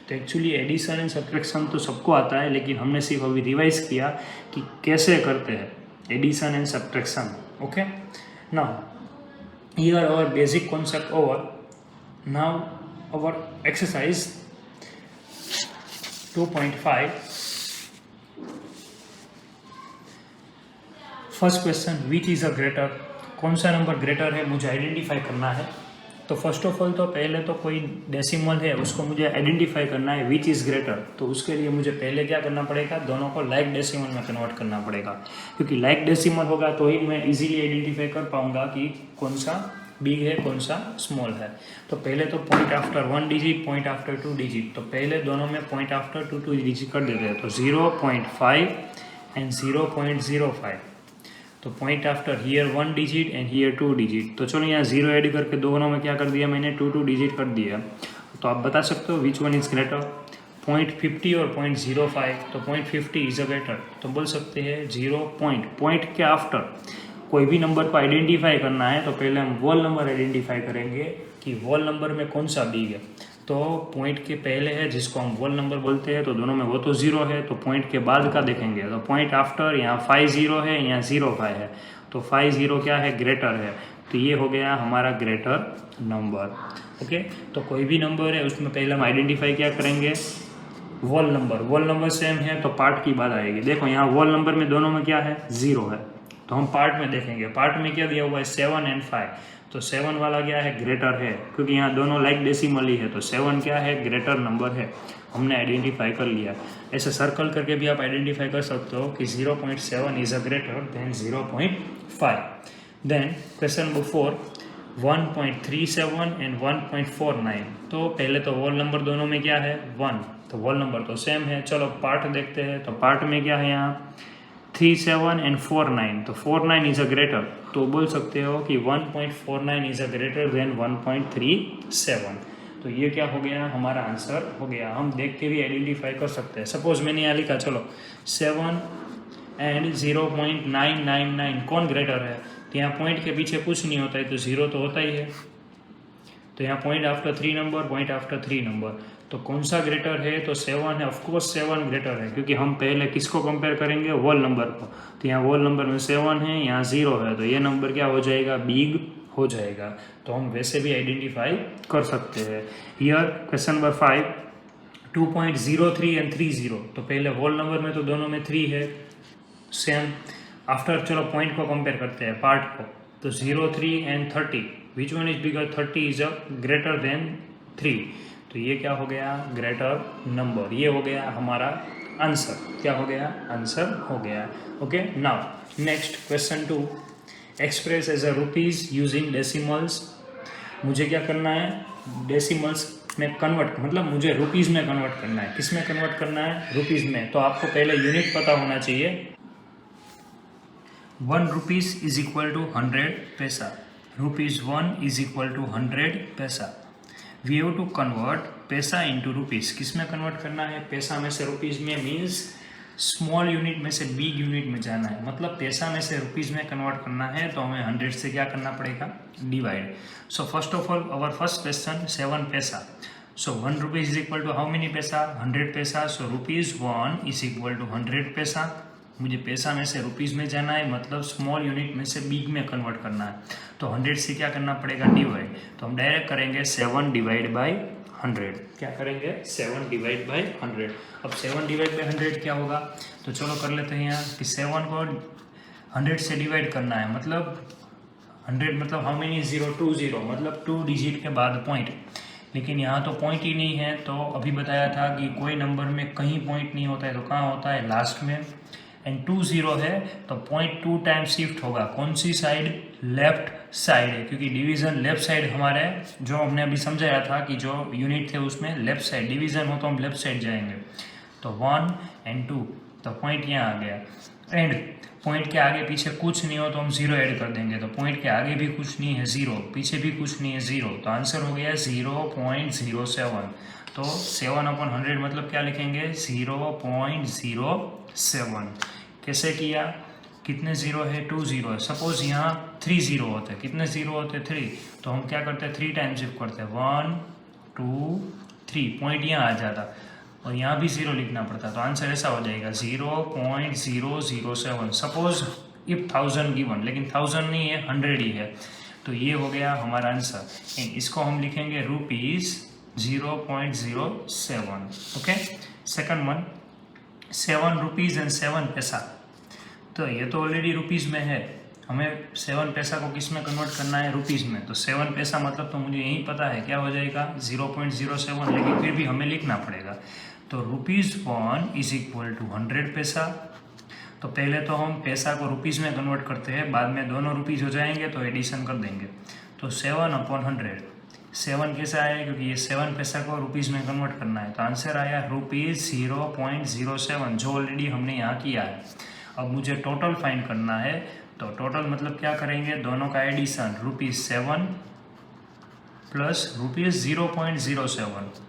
तो एक्चुअली एडिशन एंड सब्ट्रैक्शन तो सबको आता है, लेकिन हमने सिर्फ अभी रिवाइज किया कि कैसे करते हैं addition and subtraction. Okay, now here our basic concept over. Now our exercise 2.5 first question, which is a greater. कौन सा नंबर ग्रेटर है मुझे आइडेंटिफाई करना है। तो फर्स्ट ऑफ ऑल तो पहले तो कोई डेसिमल है उसको मुझे आइडेंटिफाई करना है, विच इज़ ग्रेटर। तो उसके लिए मुझे पहले क्या करना पड़ेगा, दोनों को लाइक डेसिमल में कन्वर्ट करना पड़ेगा, क्योंकि लाइक डेसिमल होगा तो ही मैं इजीली आइडेंटिफाई कर पाऊंगा कि कौन सा बिग है कौन सा स्मॉल है। तो पहले तो point after 1 digit, point after 2 digit, तो पहले दोनों में पॉइंट आफ्टर 2 डिजिट कर देते हैं। तो 0.5 एंड 0.05। तो point after here 1 digit and here 2 digit. तो चलो यहाँ 0 ऐड करके दोनों में क्या कर दिया मैंने, 2 डिजिट कर दिया। तो आप बता सकते हो विच वन इज ग्रेटर, 0.50 और 0.05। तो 0.50 इज अ ग्रेटर। तो बोल सकते हैं 0 पॉइंट के आफ्टर कोई भी नंबर को आइडेंटिफाई करना है तो पहले हम वोल नंबर आइडेंटिफाई करेंगे कि वोल नंबर में कौन सा बिग है। तो पॉइंट के पहले है जिसको हम वोल नंबर बोलते हैं, तो दोनों में वो तो 0 है, तो पॉइंट के बाद का देखेंगे। तो पॉइंट आफ्टर यहाँ 5 0 है, यहाँ 0 5 है, तो 5 0 क्या है, ग्रेटर है। तो ये हो गया हमारा ग्रेटर नंबर। ओके, तो कोई भी नंबर है उसमें पहले हम आइडेंटिफाई क्या करेंगे, वोल नंबर। वोल नंबर सेम है तो पार्ट की बात आएगी। देखो यहाँ वोल नंबर में दोनों में क्या है, 0 है, तो हम पार्ट में देखेंगे। पार्ट में क्या दिया हुआ है, 7 एंड 5। तो 7 वाला क्या है, ग्रेटर है, क्योंकि यहाँ दोनों लाइक डेसिमल ही है, तो 7 क्या है, ग्रेटर नंबर है। हमने आइडेंटिफाई कर लिया। ऐसे सर्कल करके भी आप आइडेंटिफाई कर सकते हो कि 0.7 is a greater than 0.5। Then question number 4, 1.37 and 1.49। तो पहले तो वोल नंबर दोनों में क्या है, 1, तो वोल नंबर तो सेम है। चलो पार्ट देखते हैं। तो पार्ट में क्या है, यहाँ 37 एंड 49। तो 49 इज अ ग्रेटर, तो बोल सकते हो कि 1.49 इज अ ग्रेटर देन 1.37। तो ये क्या हो गया, हमारा आंसर हो गया। हम देख के भी आइडेंटिफाई कर सकते हैं। सपोज मैंने यहाँ लिखा, चलो 7 एंड 0.999 कौन ग्रेटर है। तो यहाँ पॉइंट के पीछे कुछ नहीं होता है, तो 0 तो होता ही है। तो यहाँ point after 3 number, point after 3 number, तो कौन सा ग्रेटर है, तो 7 है। ऑफकोर्स 7 ग्रेटर है, क्योंकि हम पहले किसको कंपेयर करेंगे, वोल नंबर को। तो यहाँ वोल नंबर में 7 है, यहाँ 0 है, तो ये नंबर क्या हो जाएगा, बिग हो जाएगा। तो हम वैसे भी आइडेंटिफाई कर सकते हैं। Here question number 5, 2.03 and 30। तो पहले वोल नंबर में तो दोनों में 3 है, सेम। आफ्टर चलो पॉइंट को कंपेयर करते हैं, पार्ट को। तो 0, 3 and 30, which one is bigger, 30 is a greater then 3। तो ये क्या हो गया, ग्रेटर नंबर। ये हो गया हमारा आंसर। क्या हो गया? आंसर हो गया। Okay, now next question 2, express as a rupees using decimals. मुझे क्या करना है? डेसिमल्स में कन्वर्ट, मतलब मुझे रुपीज़ में कन्वर्ट करना है। किस में कन्वर्ट करना है? रुपीज़ में। तो आपको पहले यूनिट पता होना चाहिए। 1 रुपीज़ इज इक्वल टू 100 पैसा। रुपीज़ 1 इज इक्वल टू 100 पैसा। वी हैव टू कन्वर्ट पैसा इंटू रुपीज़। किस में कन्वर्ट करना है? पैसा में से रुपीज़ में, मीन्स स्मॉल यूनिट में से बिग यूनिट में जाना है। मतलब पैसा में से रुपीज़ में कन्वर्ट करना है तो हमें 100 से क्या करना पड़ेगा? Divide. So first of all our first question 7 paisa. So 1 rupees is equal to how many paisa? 100 paisa. So rupees 1 is equal to 100 paisa. मुझे पैसा में से रुपीज़ में जाना है, मतलब स्मॉल यूनिट में से बिग में कन्वर्ट करना है। तो 100 से क्या करना पड़ेगा? डिवाइड। तो हम डायरेक्ट करेंगे 7 डिवाइड बाई 100। क्या करेंगे? 7 डिवाइड बाई 100। अब 7 डिवाइड बाई 100 क्या होगा? तो चलो कर लेते हैं यहाँ कि 7 को 100 से डिवाइड करना है, मतलब 100 मतलब हाउ मेनी जीरो? 2 जीरो, मतलब 2 डिजिट के बाद पॉइंट। लेकिन यहाँ तो पॉइंट ही नहीं है। तो अभी बताया था कि कोई नंबर में कहीं पॉइंट नहीं होता है तो कहाँ होता है? लास्ट में। एंड 2 जीरो है तो पॉइंट 2 टाइम शिफ्ट होगा। कौन सी साइड? लेफ्ट साइड है, क्योंकि डिवीजन लेफ्ट साइड हमारे, जो हमने अभी समझाया था कि जो यूनिट थे उसमें लेफ्ट साइड डिवीजन हो तो हम लेफ्ट साइड जाएंगे। तो 1 एंड 2, तो पॉइंट यहाँ आ गया। एंड पॉइंट के आगे पीछे कुछ नहीं हो तो हम 0 ऐड कर देंगे। तो पॉइंट के आगे भी कुछ नहीं है 0, पीछे भी कुछ नहीं है 0, तो आंसर हो गया 0.07। तो 7/100 मतलब क्या लिखेंगे? 0.07। कैसे किया? कितने जीरो है? 2 जीरो है। सपोज यहाँ 3 जीरो होते, कितने जीरो होते? 3। तो हम क्या करते हैं? 3 टाइम्स शिफ्ट करते हैं, 1 2 3, पॉइंट यहाँ आ जाता और यहाँ भी 0 लिखना पड़ता। तो आंसर ऐसा हो जाएगा 0.007। सपोज इफ 1000 गिवन, लेकिन 1000 नहीं है, 100 ही है। तो ये हो गया हमारा आंसर। इसको हम लिखेंगे rupees 0.07। Okay, second one 7 rupees and 7 पैसा। तो ये तो ऑलरेडी रुपीज़ में है, हमें 7 पैसा को किस में कन्वर्ट करना है? रुपीज़ में। तो 7 पैसा मतलब तो मुझे यही पता है, क्या हो जाएगा? 0.07, लेकिन फिर भी हमें लिखना पड़ेगा। तो रुपीज़ 1 इज इक्वल टू 100 पैसा। तो पहले तो हम पैसा को रुपीज़ में कन्वर्ट करते हैं, बाद में दोनों रुपीज़ हो जाएंगे तो एडिशन कर देंगे। तो 7/100, 7 कैसा आया? क्योंकि ये 7 पैसा को रुपीज़ में कन्वर्ट करना है। तो आंसर आया रुपीज़ 0.07, जो ऑलरेडी हमने यहाँ किया है। अब मुझे टोटल फाइंड करना है। तो टोटल मतलब क्या करेंगे? दोनों का एडिशन, रुपीज़ 7 प्लस रुपीज़ 0.07।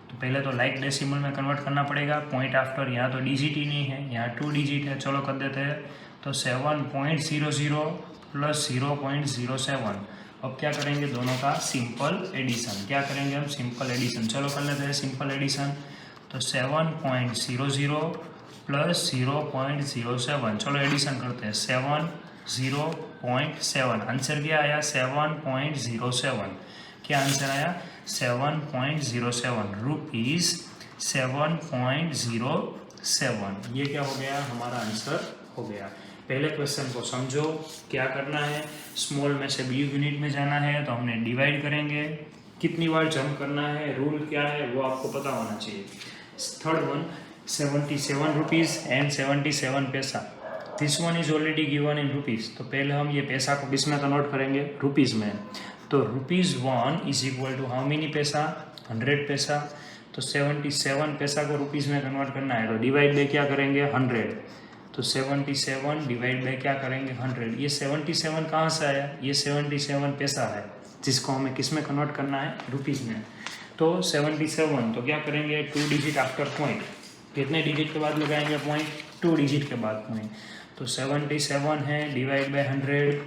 तो पहले तो लाइक डेसिमल में कन्वर्ट करना पड़ेगा। पॉइंट आफ्टर, यहाँ तो डिजिट ही नहीं है, यहाँ 2 डिजिट है। चलो कर देते हैं। तो 7.00 प्लस 0.07। अब क्या करेंगे? दोनों का सिंपल एडिशन। क्या करेंगे हम? Simple addition. चलो कर लेते हैं सिंपल एडिशन। तो 7.00 प्लस 0.07, चलो एडिशन करते हैं। 7 0.7, आंसर क्या आया? 7.07। क्या आंसर आया? 7.07, रुपीज़ 7.07। ये क्या हो गया? हमारा आंसर हो गया। पहले क्वेश्चन को समझो, क्या करना है? स्मॉल में से बिग यूनिट में जाना है तो हमने डिवाइड करेंगे। कितनी बार जंप करना है, रूल क्या है वो आपको पता होना चाहिए। थर्ड वन 77 रुपीज़ एंड 77 पैसा। This one is already given in rupees. तो पहले हम ये पैसा को किस में कन्वर्ट करेंगे? रुपीज़ में। तो rupees 1 is equal to how many paisa? 100 पैसा। तो 77 पैसा को रुपीज़ में कन्वर्ट करना है तो डिवाइड बाई क्या करेंगे? 100। तो 77 डिवाइड बाई क्या करेंगे? 100। ये 77 कहाँ से आया? ये 77 पैसा है, जिसको हमें किस में कन्वर्ट करना है? रुपीज़ में। तो 77, तो क्या करेंगे? 2 डिजिट आफ्टर पॉइंट। कितने डिजिट के बाद लगाएंगे पॉइंट? 2 डिजिट के बाद पॉइंट। तो 77 है डिवाइड बाई 100।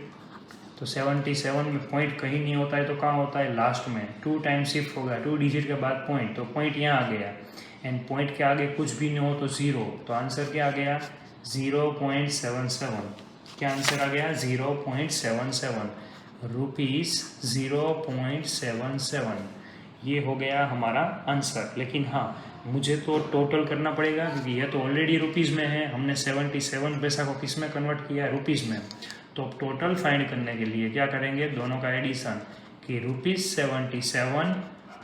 तो 77 में पॉइंट कहीं नहीं होता है तो कहाँ होता है? लास्ट में। 2 टाइम शिफ्ट होगा, 2 डिजिट के बाद पॉइंट, तो पॉइंट यहाँ आ गया। एंड पॉइंट के आगे कुछ भी नहीं हो तो 0, तो आंसर क्या आ गया? 0.77। क्या आंसर आ गया? 0.77, रुपीज़ 0.77। ये हो गया हमारा आंसर। लेकिन हाँ, मुझे तो टोटल करना पड़ेगा, क्योंकि यह तो ऑलरेडी रुपीज़ में है। हमने 77 पैसा को किस में कन्वर्ट किया? रुपीज़ में। तो टोटल फाइंड करने के लिए क्या करेंगे? दोनों का एडिशन, कि रुपीज़ 77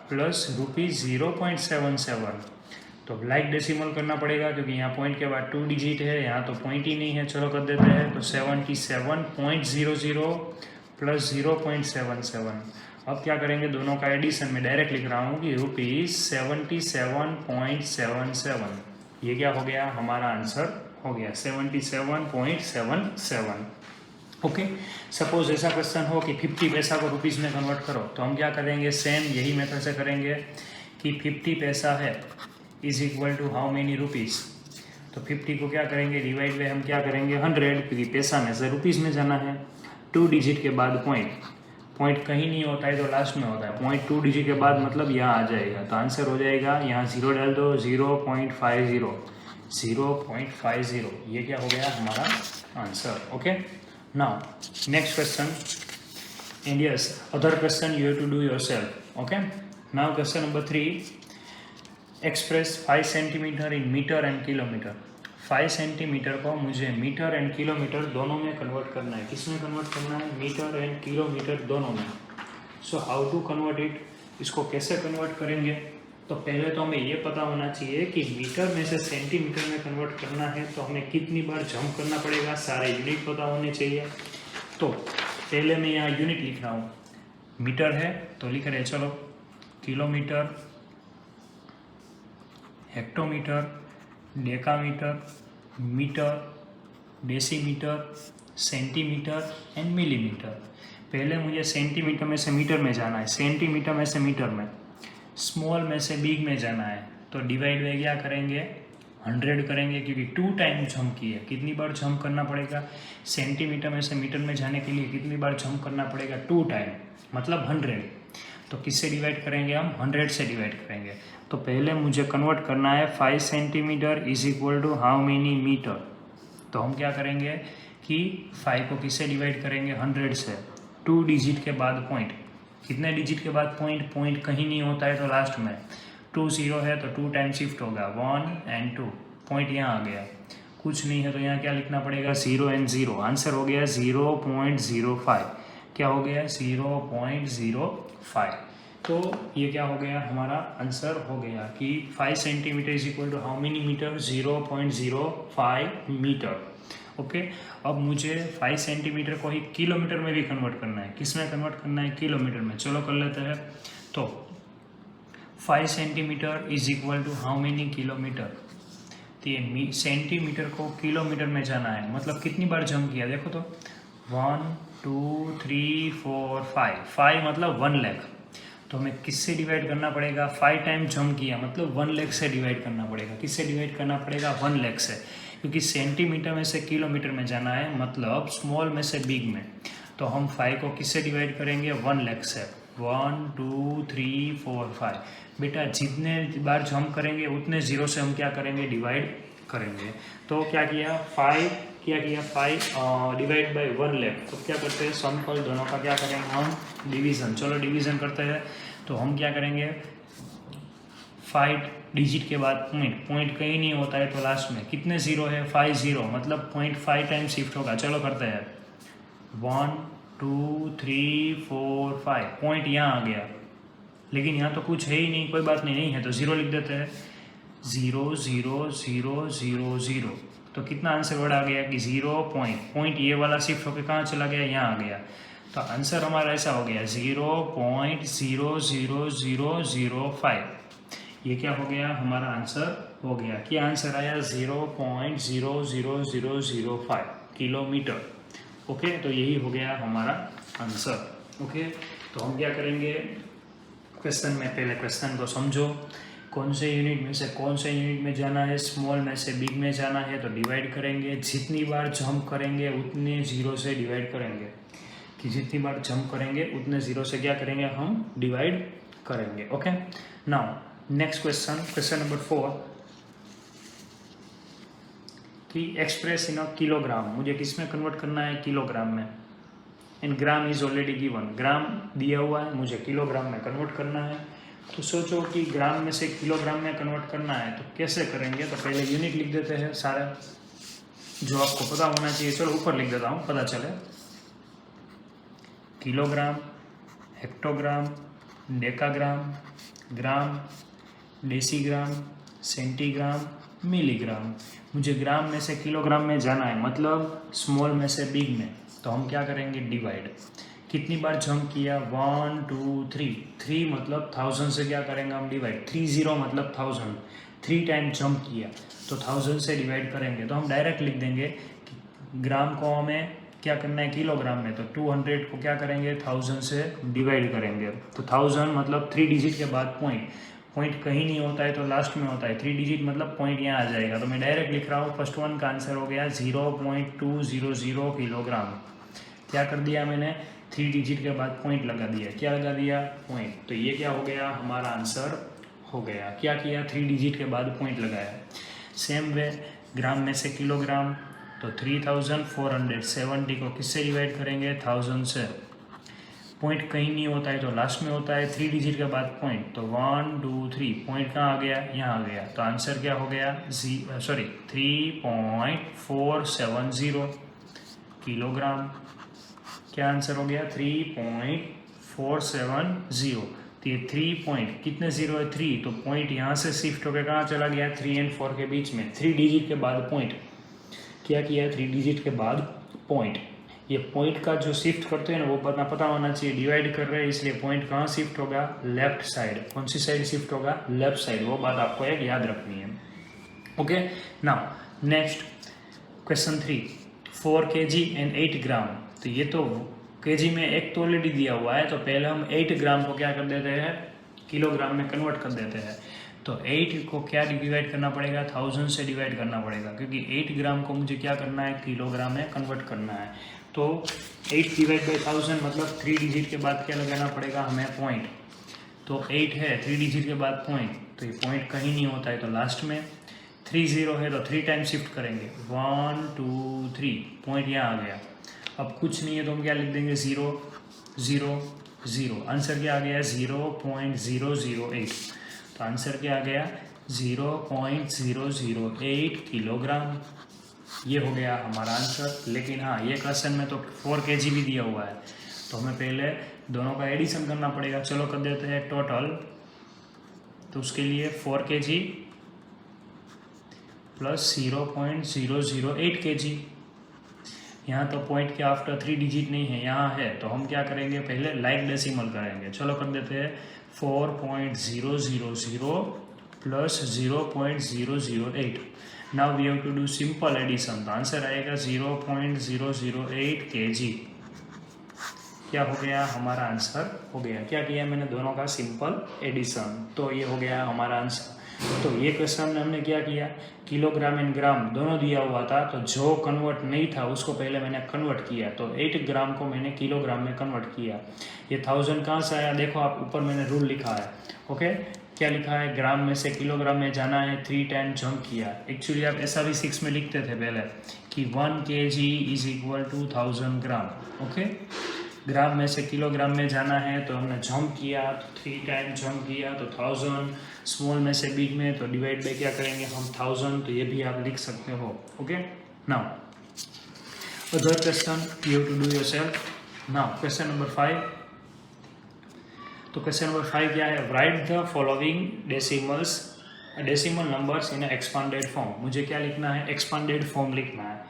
प्लस रुपीज़ 0.77। तो लाइक डेसिमल करना पड़ेगा क्योंकि यहाँ पॉइंट के बाद 2 डिजिट है, यहाँ तो पॉइंट ही नहीं है। चलो कर देते हैं। तो 77.00 प्लस 0.77। अब क्या करेंगे, दोनों का एडिशन में डायरेक्ट लिख रहा हूँ कि ₹77.77। ये क्या हो गया, हमारा आंसर हो गया 77.77। ओके। सपोज ऐसा क्वेश्चन हो कि 50 पैसा को रुपीज़ में कन्वर्ट करो, तो हम क्या करेंगे, सेम यही मेथड से करेंगे कि 50 पैसा है is equal to how many rupees. तो 50 को क्या करेंगे, डिवाइड बाय हम क्या करेंगे 100, क्योंकि पैसा में से रुपीज़ में जाना है। 2 डिजिट के बाद पॉइंट कहीं नहीं होता है तो लास्ट में होता है। पॉइंट 2 डिजिट के बाद मतलब यहाँ आ जाएगा, तो आंसर हो जाएगा, यहाँ 0 डाल दो, 0.50। ये क्या हो गया हमारा answer. Okay. Now next question, and yes, other question you have to do yourself. Okay. Now question number 3, express 5 centimeter in meter and kilometer. 5 centimetre को मुझे मीटर एंड किलोमीटर दोनों में कन्वर्ट करना है। किस में कन्वर्ट करना है, मीटर एंड किलोमीटर दोनों में। So how to convert it, इसको कैसे कन्वर्ट करेंगे। तो पहले तो हमें ये पता होना चाहिए कि मीटर में से सेंटीमीटर में कन्वर्ट करना है तो हमें कितनी बार जंप करना पड़ेगा, सारे यूनिट पता होने चाहिए। तो पहले मैं यहाँ यूनिट लिख रहा हूँ, मीटर है तो लिख रहे, चलो kilometre, hectometre, decametre, metre, decimetre, centimetre and millimetre. पहले मुझे सेंटीमीटर में से मीटर में जाना है, सेंटीमीटर में से मीटर में, स्मॉल में से बिग में जाना है। तो डिवाइड में क्या करेंगे, 100 करेंगे, क्योंकि 2 टाइम जंप की है। कितनी बार जंप करना पड़ेगा, सेंटीमीटर में से मीटर में जाने के लिए कितनी बार जंप करना पड़ेगा, 2 टाइम, मतलब 100। तो किससे डिवाइड करेंगे हम, 100 से डिवाइड करेंगे। तो पहले मुझे कन्वर्ट करना है 5 centimetre is equal to how many metre. तो हम क्या करेंगे कि 5 को किससे डिवाइड करेंगे, 100 से। 2 डिजिट के बाद पॉइंट, कितने डिजिट के बाद पॉइंट कहीं नहीं होता है तो लास्ट में 2 0 है तो 2 टाइम शिफ्ट होगा, 1 and 2। पॉइंट यहाँ आ गया, कुछ नहीं है तो यहाँ क्या लिखना पड़ेगा, 0 and 0। आंसर हो गया 0.05। क्या हो गया, 0.05। तो ये क्या हो गया, हमारा आंसर हो गया कि 5 centimetre is equal to how many metre, 0.05 metre. Okay. अब मुझे 5 सेंटीमीटर को ही किलोमीटर में भी कन्वर्ट करना है। किस में कन्वर्ट करना है, किलोमीटर में। चलो कर लेते हैं। तो 5 centimetre is equal to how many kilometre. तो ये सेंटीमीटर को किलोमीटर में जाना है, मतलब कितनी बार जंप किया, देखो तो 1 2 3 4 5 मतलब 1 लाख। तो हमें किससे डिवाइड करना पड़ेगा, 5 टाइम जंप किया मतलब 1 लाख से डिवाइड करना पड़ेगा। किससे डिवाइड करना पड़ेगा, 1 लाख से, क्योंकि सेंटीमीटर में से किलोमीटर में जाना है, मतलब स्मॉल में से बिग में। तो हम 5 को किससे डिवाइड करेंगे, 1 लाख से। 1 2 3 4 5। बेटा जितने बार जंप करेंगे उतने जीरो से हम क्या करेंगे, डिवाइड करेंगे। तो क्या किया, 5 डिवाइड बाय 1 लाख। तो क्या करते हैं, समफल दोनों का क्या करेंगे हम, डिवीज़न। चलो डिवीज़न करते हैं। तो हम क्या करेंगे, 5 डिजिट के बाद पॉइंट कहीं नहीं होता है तो लास्ट में कितने जीरो है, 5 0, मतलब 0.5 टाइम शिफ्ट होगा। चलो करते हैं, 1 2 3 4 5। पॉइंट यहाँ आ गया, लेकिन यहाँ तो कुछ है ही नहीं, कोई बात नहीं है तो 0 लिख देते हैं। 0 0 0 0 0। तो कितना आंसर वर्ड आ गया कि 0 पॉइंट ये वाला शिफ्ट होकर कहाँ चला गया, यहाँ आ गया। तो आंसर हमारा ऐसा हो गया 0.00005। ये क्या हो गया, हमारा आंसर हो गया। क्या आंसर आया, 0.00005 किलोमीटर। ओके। तो यही हो गया हमारा आंसर। ओके। तो हम क्या करेंगे, क्वेश्चन में पहले क्वेश्चन को समझो, कौन से यूनिट में से कौन से यूनिट में जाना है, स्मॉल में से बिग में जाना है तो डिवाइड करेंगे। जितनी बार जंप करेंगे उतने जीरो से डिवाइड करेंगे, कि जितनी बार जंप करेंगे उतने जीरो से क्या करेंगे, हम डिवाइड करेंगे। Okay. Now next question number 4 कि एक्सप्रेस इन अ किलोग्राम। मुझे किस में कन्वर्ट करना है, किलोग्राम में। And gram is already given, gram दिया हुआ है, मुझे किलोग्राम में कन्वर्ट करना है। तो सोचो कि ग्राम में से किलोग्राम में कन्वर्ट करना है तो कैसे करेंगे। तो पहले यूनिट लिख देते हैं सारे, जो आपको पता होना चाहिए। चलो ऊपर लिख देता हूँ, पता चले। किलोग्राम, हेक्टोग्राम, डेकाग्राम, ग्राम, डेसीग्राम, सेंटीग्राम, मिलीग्राम। मुझे ग्राम में से किलोग्राम में जाना है, मतलब स्मॉल में से बिग में, तो हम क्या करेंगे, डिवाइड। कितनी बार जंप किया, 1 2 3, 3 मतलब 1000 से क्या करेंगे हम, डिवाइड। 30 मतलब 1000, 3 टाइम जंप किया तो 1000 से डिवाइड करेंगे, तो हम डायरेक्ट लिख देंगे कि ग्राम को हमें क्या करना है किलोग्राम में, तो 200 को क्या करेंगे 1000 से डिवाइड करेंगे। तो 1000 मतलब 3 डिजिट के बाद पॉइंट, पॉइंट कहीं नहीं होता है तो लास्ट में होता है, 3 डिजिट मतलब पॉइंट यहाँ आ जाएगा। तो मैं डायरेक्ट लिख रहा हूँ, फर्स्ट वन का आंसर हो गया 0.200 किलोग्राम। क्या कर दिया मैंने, 3 डिजिट के बाद पॉइंट लगा दिया। क्या लगा दिया, पॉइंट। तो ये क्या हो गया, हमारा आंसर हो गया। क्या किया, 3 डिजिट के बाद पॉइंट लगाया। सेम वे ग्राम में से किलोग्राम, तो 3470 को किससे डिवाइड करेंगे, 1000 से। पॉइंट कहीं नहीं होता है तो लास्ट में होता है, 3 डिजिट के बाद पॉइंट, तो 1 2 3, पॉइंट कहाँ आ गया, यहाँ आ गया। तो आंसर क्या हो गया, 3.470 किलोग्राम। क्या आंसर हो गया, 3.470। तो ये 3 पॉइंट कितने जीरो है, 3, तो पॉइंट यहाँ से शिफ्ट होकर कहाँ चला गया, 3 और 4 के बीच में, 3 डिजिट के बाद पॉइंट। क्या किया, 3 डिजिट के बाद पॉइंट। ये पॉइंट का जो शिफ्ट करते हैं ना वो पता होना चाहिए, डिवाइड कर रहे हैं इसलिए पॉइंट कहाँ शिफ्ट होगा, लेफ्ट साइड। कौन सी साइड शिफ्ट होगा, लेफ्ट साइड। वो बात आपको एक याद रखनी है। Okay, now next question 3, 4 kg and 8 ग्राम। तो ये तो केजी में एक तो ऑलरेडी दिया हुआ है, तो पहले हम 8 ग्राम को क्या कर देते हैं, किलोग्राम में कन्वर्ट कर देते हैं। तो 8 को क्या डिवाइड करना पड़ेगा, 1000 से डिवाइड करना पड़ेगा, क्योंकि 8 ग्राम को मुझे क्या करना है, किलोग्राम में कन्वर्ट करना है। तो 8 डिवाइड बाई 1000 मतलब 3 डिजिट के बाद क्या लगाना पड़ेगा हमें, पॉइंट। तो 8 है, 3 डिजिट के बाद पॉइंट, तो ये पॉइंट कहीं नहीं होता है तो लास्ट में। 30 है तो 3 टाइम शिफ्ट करेंगे, 1 2 3, पॉइंट यहाँ आ गया। अब कुछ नहीं है तो हम क्या लिख देंगे, 0 0 0। आंसर क्या आ गया, 0.008। तो आंसर क्या आ गया, 0.008 किलोग्राम। ये हो गया हमारा आंसर। लेकिन हाँ, ये क्वेश्चन में तो 4 kg भी दिया हुआ है, तो हमें पहले दोनों का एडिशन करना पड़ेगा। चलो कर देते हैं टोटल। तो उसके लिए 4 kg प्लस 0.008 kg। यहाँ तो पॉइंट के आफ्टर 3 डिजिट नहीं है, यहाँ है, तो हम क्या करेंगे, पहले लाइक डेसिमल करेंगे। चलो कर देते हैं 4.000 plus 0.008। Now we have to do simple addition. तो आंसर आएगा 0.008 kg। क्या हो गया, हमारा आंसर हो गया। क्या किया मैंने, दोनों का सिंपल एडिशन, तो ये हो गया हमारा आंसर। तो ये क्वेश्चन में हमने क्या किया, किलोग्राम एंड ग्राम दोनों दिया हुआ था, तो जो कन्वर्ट नहीं था उसको पहले मैंने कन्वर्ट किया। तो 8 ग्राम को मैंने किलोग्राम में कन्वर्ट किया। ये 1000 कहाँ से आया, देखो आप ऊपर मैंने रूल लिखा है। ओके, क्या लिखा है, ग्राम में से किलोग्राम में जाना है, 3 टाइम जंप किया। एक्चुअली आप ऐसा भी 6 में लिखते थे पहले कि 1 kg is equal to 1000 gram. Okay, gram में से किलोग्राम में जाना है तो हमने जंप किया, तो 3 टाइम जंप किया तो 1000। स्मॉल में से बिग में तो डिवाइड बाई क्या करेंगे हम, 1000। तो ये भी आप लिख सकते हो। Okay, now other question you have to do yourself. Now question number 5। तो क्वेश्चन नंबर 5 क्या है, right the following decimal numbers in expanded form. मुझे क्या लिखना है, एक्सपांडेड फॉर्म लिखना है।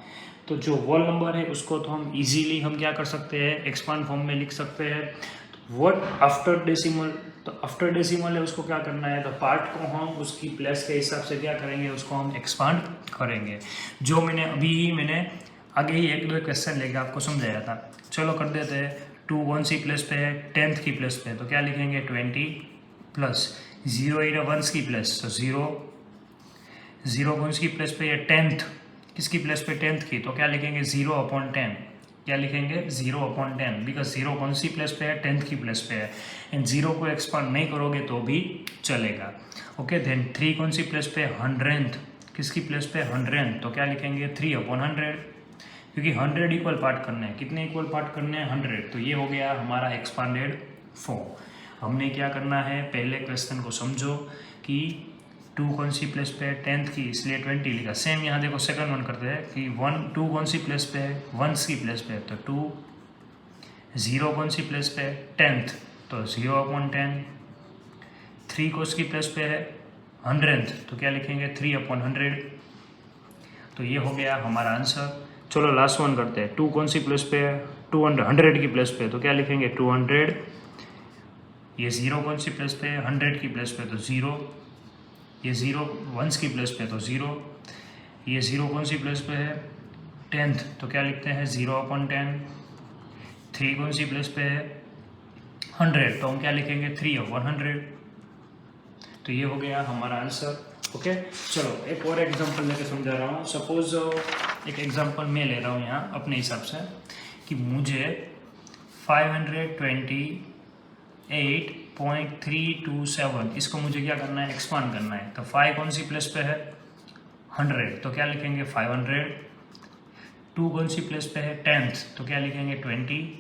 तो जो वोल नंबर है उसको तो हम इजीली हम क्या कर सकते हैं, एक्सपांड फॉर्म में लिख सकते हैं। व्हाट आफ्टर डेसिमल, तो आफ्टर डेसिमल है उसको क्या करना है, तो पार्ट को हम उसकी प्लेस के हिसाब से क्या करेंगे, उसको हम एक्सपांड करेंगे। जो मैंने आगे ही 1-2 क्वेश्चन लेके आपको समझाया था। चलो कर देते हैं। 2 कौन सी प्लेस पे है, 10th की प्लेस पे, तो क्या लिखेंगे 20 प्लस 0 1 की प्लेस, तो 0 कौन सी प्लेस पे है, 10th। किसकी प्लेस पे, 10th की, तो क्या लिखेंगे 0/10। क्या लिखेंगे 0/10, बिकॉज 0 कौन सी प्लेस पे है, 10th की प्लेस पे है। एंड 0 को एक्सपांड नहीं करोगे तो भी चलेगा। ओके, देन 3 कौन सी प्लेस पे, 100th। किसकी प्लेस पे, 100th, तो क्या लिखेंगे 3/100, क्योंकि 100 इक्वल पार्ट करने हैं। कितने इक्वल पार्ट करने हैं, 100। तो ये हो गया हमारा एक्सपांडेड फॉर्म। हमने क्या करना है, पहले क्वेश्चन को समझो कि 2 कौन सी प्लेस पे है, 10th की, इसलिए 20 लिखा। सेम यहाँ देखो सेकंड वन करते हैं कि 2 कौन सी प्लेस पे है, 1s की प्लेस पे है, तो 2। 0 कौन सी प्लेस पे है, 10th, तो 0/10। 3 कौन सी प्लेस पे है, 100th, तो क्या लिखेंगे 3/100। तो ये हो गया हमारा आंसर। चलो लास्ट वन करते हैं। 2 कौन सी प्लेस पे है? 200, 100 की प्लेस पे, तो क्या लिखेंगे 200। ये 0 कौन सी प्लेस पे है? 100 की प्लेस पे, तो 0। ये 0 1s की प्लेस पे, तो 0। ये 0 कौन सी प्लेस पे है? 10th, तो क्या लिखते हैं 0/10। 3 कौन सी प्लेस पे है? 100, तो हम क्या लिखेंगे 3/100। तो ये हो गया हमारा आंसर। ओके, चलो एक और एग्जांपल लेके समझा रहा हूँ। सपोज एक एग्जांपल मैं ले रहा हूँ यहाँ अपने हिसाब से कि मुझे 528.327 इसको मुझे क्या करना है? एक्सपांड करना है। तो 5 कौन सी प्लेस पे है? 100, तो क्या लिखेंगे 500। 2 कौन सी प्लेस पे है? 10th, तो क्या लिखेंगे 20।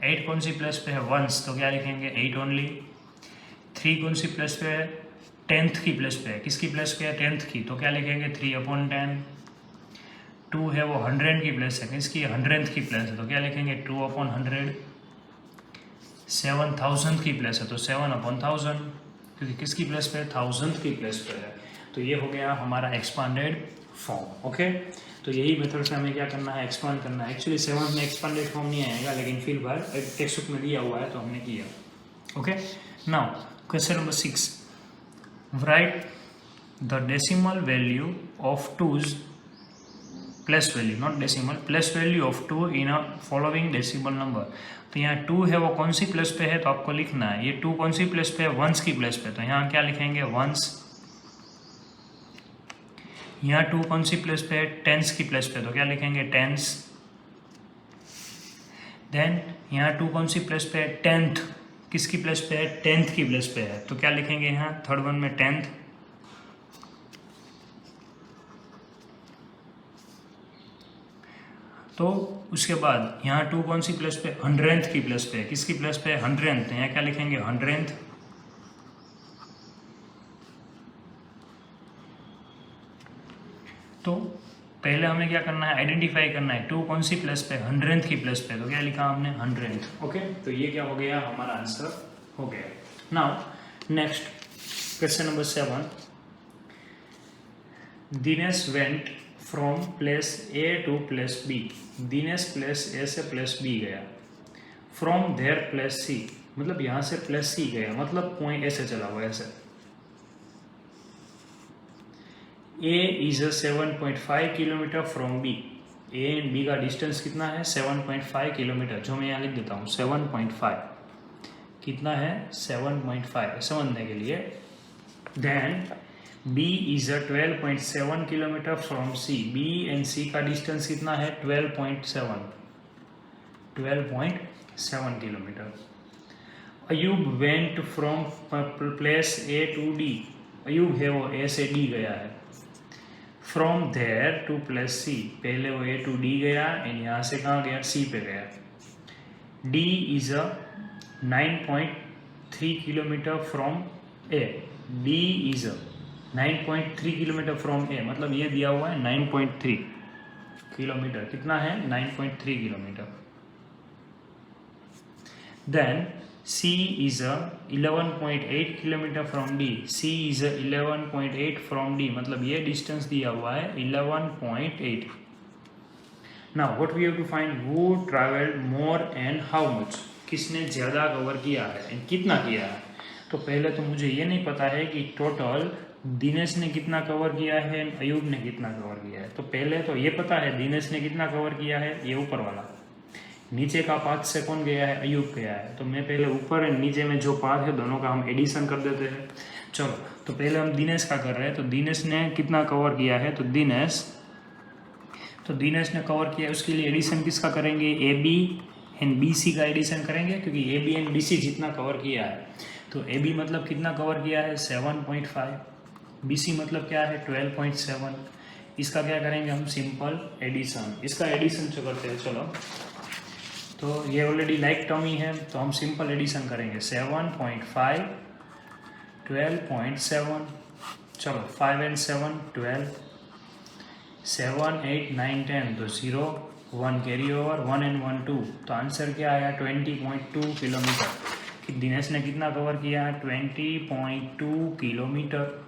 8 कौन सी प्लेस पे है? 1s, तो क्या लिखेंगे 8 ओनली। 3 कौन सी प्लेस पे है? 10th की प्लेस पे है। किसकी प्लेस पे है? 10th की, तो क्या लिखेंगे 3/10। 2 है वो 100 की प्लेस है। किसकी? 100th की प्लेस है, तो क्या लिखेंगे 2/100। 7,000 की प्लेस है, तो 7/1000, क्योंकि किसकी प्लेस पे है? 1000 की प्लेस पे है। तो ये हो गया हमारा एक्सपांडेड फॉर्म। ओके, तो यही मेथड से हमें क्या करना है? एक्सपांड करना है। एक्चुअली 7th में एक्सपांडेड फॉर्म नहीं आएगा, लेकिन फिर बार टेक्स्ट बुक में दिया हुआ है तो हमने किया। Okay, now question number 6, write the decimal value of 2's plus value, not decimal, plus value of 2 in a following decimal number. तो यहाँ 2 है वो कौन सी प्लेस पे है? तो आपको लिखना है ये 2 कौन सी प्लेस पे है? 1s की प्लेस पे, तो यहाँ क्या लिखेंगे 1s। यहाँ 2 कौन सी प्लेस पे है? 10s की प्लेस पे, तो क्या लिखेंगे 10s। देन यहाँ 2 कौन सी प्लेस पे है? 10th, किसकी प्लेस पे है? 10th की प्लेस पे है, तो क्या लिखेंगे यहाँ थर्ड वन में 10th। तो उसके बाद यहाँ 2 कौन सी प्लेस पे? 100th की प्लेस पे है। किसकी प्लेस पे है? 100th, यहाँ क्या लिखेंगे 100th। तो पहले हमें क्या करना है? आइडेंटिफाई करना है 2 कौन सी प्लेस पे? 100th की प्लेस पे, तो क्या लिखा हमने 100th। ओके, तो ये क्या हो गया? हमारा आंसर हो गया। Now next question number 7, Dinesh went from place A to place B. Dinesh place A से प्लेस बी गया। फ्रॉम देयर प्लेस सी, मतलब यहाँ से प्लेस सी गया, मतलब पॉइंट ए से चला हुआ ऐसे। A is a 7.5 kilometre from B. A and B का डिस्टेंस कितना है? 7.5 किलोमीटर, जो मैं यहाँ लिख देता हूँ 7.5। कितना है? 7.5, समझने के लिए। Then B is a 12.7 kilometre from C. B and C का डिस्टेंस कितना है? 12.7 kilometre. Ayub went from place A to D. Ayub है वो ए से डी गया है। From there to place C, पहले वो ए टू डी गया एंड यहाँ से कहाँ गया? सी पे गया। D is a 9.3 kilometre from A. D is a 9.3 kilometre from A, मतलब ये दिया हुआ है 9.3 किलोमीटर। कितना है? 9.3 kilometre. Then C is a 11.8 kilometre from D। C is a 11.8 from D, मतलब ये डिस्टेंस दिया हुआ है 11.8। Now what we have to find who travelled more and how much. किसने ज़्यादा कवर किया है एंड कितना किया है। तो पहले तो मुझे ये नहीं पता है कि टोटल दिनेश ने कितना कवर किया है एंड अयूब ने कितना कवर किया है। तो पहले तो ये पता है दिनेश ने कितना कवर किया है, ये ऊपर वाला। नीचे का पाथ से कौन गया है? अयूब गया है। तो मैं पहले ऊपर एंड नीचे में जो पाथ है दोनों का हम एडिशन कर देते हैं। चलो, तो पहले हम दिनेश का कर रहे हैं। तो दिनेश ने कितना कवर किया है? तो दिनेश ने कवर किया, उसके लिए एडिशन किसका करेंगे? A B and B C का एडिशन करेंगे, क्योंकि A B and B C जितना कवर किया है। तो ए बी मतलब कितना कवर किया है? 7.5। बी सी मतलब क्या है? 12.7। इसका क्या करेंगे हम? Simple addition. इसका एडिशन जो करते हैं, चलो, तो ये ऑलरेडी लाइक टर्म ही है, तो हम सिंपल एडिशन करेंगे। 7.5 12.7, चलो 5 एंड 7 12, 7 8 9 10, तो 0 1 कैरी ओवर, 1 एंड 1 2। तो आंसर क्या आया? 20.2 किलोमीटर। कि दिनेश ने कितना कवर किया है? 20.2 किलोमीटर।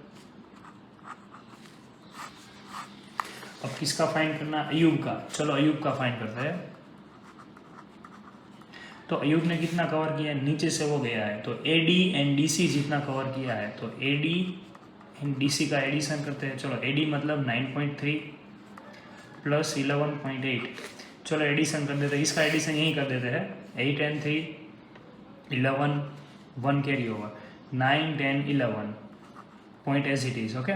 अब किसका फाइंड करना? अयूब का। चलो अयूब का फाइंड करते हैं। तो अयूब ने कितना कवर किया है? नीचे से वो गया है तो AD एंड DC जितना कवर किया है, तो AD एंड DC का एडिशन करते हैं। चलो AD मतलब 9.3 प्लस 11.8। चलो एडिशन कर देते हैं, इसका एडिशन यही कर देते हैं। 8 and 3 11, 1 carry over, 9 10 11 point as it is, okay,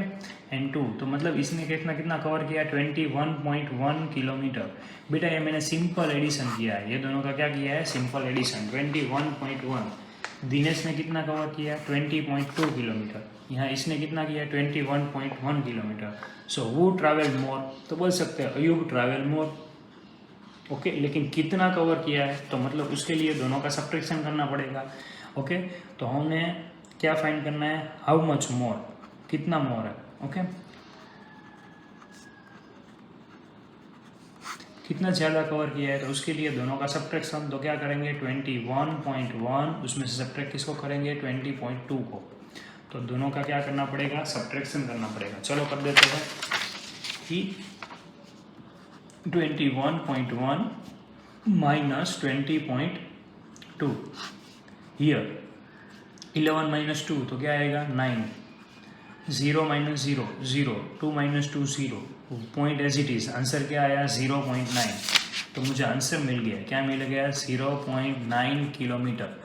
and 2। तो मतलब इसने कितना कवर किया? 21.1 किलोमीटर। बेटा ये मैंने सिंपल एडिशन किया है, ये दोनों का क्या किया है? Simple addition. 21.1। दिनेश ने कितना कवर किया? 20.2 किलोमीटर। यहाँ इसने कितना किया? 21.1 किलोमीटर। सो वो ट्रैवल मोर, तो बोल सकते हैं अयूब ट्रैवल मोर, ओके। लेकिन कितना कवर किया है, तो मतलब उसके लिए दोनों का सब्ट्रैक्शन करना पड़ेगा, ओके। तो हमने क्या फाइंड करना है? हाउ मच मोर, कितना मोर है, ओके। कितना ज़्यादा कवर किया है, तो उसके लिए दोनों का सब्ट्रैक्शन। तो क्या करेंगे? 21.1 उसमें से सब्ट्रैक्ट किसको करेंगे? 20.2 को। तो दोनों का क्या करना पड़ेगा? सब्ट्रैक्शन करना पड़ेगा। चलो कर देते हैं कि 21.1 minus 20.2, here 11 minus 2 तो क्या आएगा? 9, 0 minus 0 0, 2 minus 2 0, point as it is. Answer क्या आया? 0.9। तो मुझे आंसर मिल गया, क्या मिल गया? 0.9 किलोमीटर।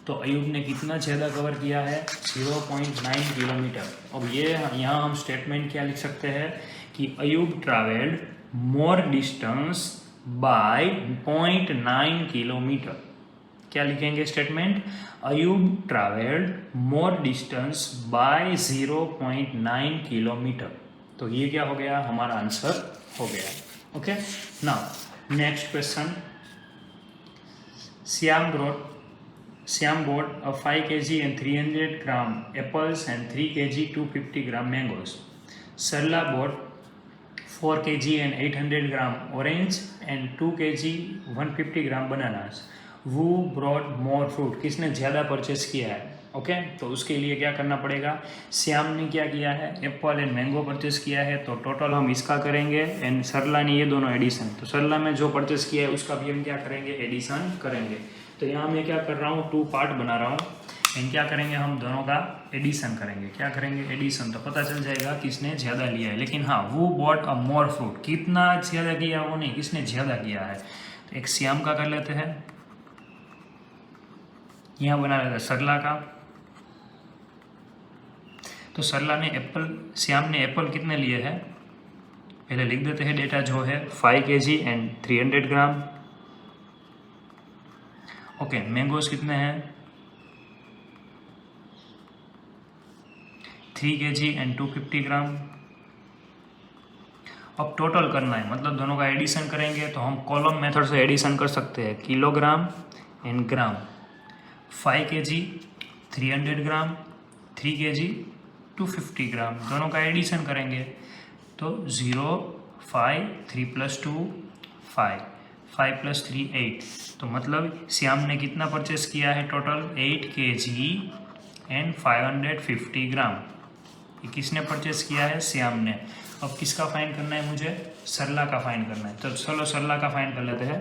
तो अयूब ने कितना ज़्यादा कवर किया है? 0.9 किलोमीटर। अब ये यहाँ हम स्टेटमेंट क्या लिख सकते हैं कि Ayub travelled more distance by 0.9 kilometre. क्या लिखेंगे statement? Ayub travelled more distance by 0.9 kilometre. तो ये क्या हो गया? हमारा आंसर हो गया, okay. Now next question. Syam bought a 5 kg and 300 gram apples and 3 kg 250 gram mangoes. Sarla bought 4 kg and 800 gram orange and 2 kg 150 gram bananas. Who brought more fruit? किसने ज़्यादा परचेस किया है, okay. तो उसके लिए क्या करना पड़ेगा? श्याम ने क्या किया है? एप्पल एंड मैंगो परचेस किया है, तो टोटल हम इसका करेंगे, एंड सरला ने ये दोनों एडिशन। तो सरला में जो परचेस किया है उसका भी हम क्या करेंगे? एडिशन करेंगे। तो यहाँ मैं क्या कर रहा हूँ? 2 पार्ट बना रहा हूँ, एंड क्या करेंगे? हम दोनों का एडिशन करेंगे। क्या करेंगे? एडिशन। तो पता चल जाएगा किसने ज़्यादा लिया है। लेकिन हाँ, वो बॉट अ मोर फ्रूट, कितना ज़्यादा किया वो नहीं, किसने ज़्यादा किया है। तो एक श्याम का कर लेते हैं, यहाँ बना लेते हैं सरला का। तो सरला ने एप्पल, श्याम ने एप्पल कितने लिए हैं? पहले लिख देते हैं डेटा जो है, 5 kg and 300 gram, okay. Mangoes कितने हैं? 3 kg एंड 250 ग्राम। अब टोटल करना है, मतलब दोनों का एडिशन करेंगे, तो हम कॉलम मेथड से एडिशन कर सकते हैं। Kilogram and gram. 5 kg 300 gram, 3 kg 250 ग्राम, दोनों का एडिशन करेंगे। तो 0 5 3 + 2 5, 5 + 3 8। तो मतलब श्याम ने कितना परचेस किया है? टोटल 8 kg एंड 550 ग्राम। ये किसने परचेस किया है? श्याम ने। अब किसका फाइंड करना है मुझे? सरला का फाइंड करना है। तो चलो सरला का फाइंड कर लेते हैं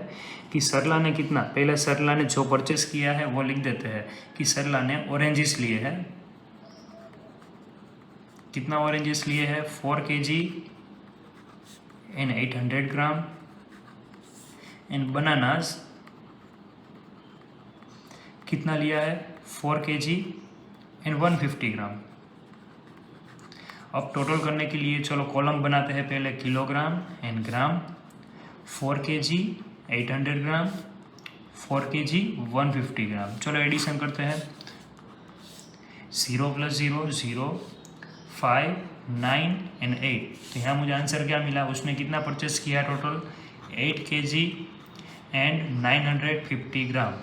कि सरला ने कितना, पहले सरला ने जो परचेस किया है वो लिख देते हैं कि सरला ने ऑरेंजेस लिए हैं। कितना ऑरेंजेस लिए हैं? 4 kg and 800 gram, and bananas कितना लिया है? 4 kg एंड 150 ग्राम। अब टोटल करने के लिए चलो कॉलम बनाते हैं, पहले kilogram and gram. 4 kg 800 gram, 4 kg 150 ग्राम। चलो एडिशन करते हैं। 0 + 0 0, 5 9 एंड 8। तो यहाँ मुझे आंसर क्या मिला? उसने कितना परचेस किया टोटल? 8 kg एंड 950 ग्राम।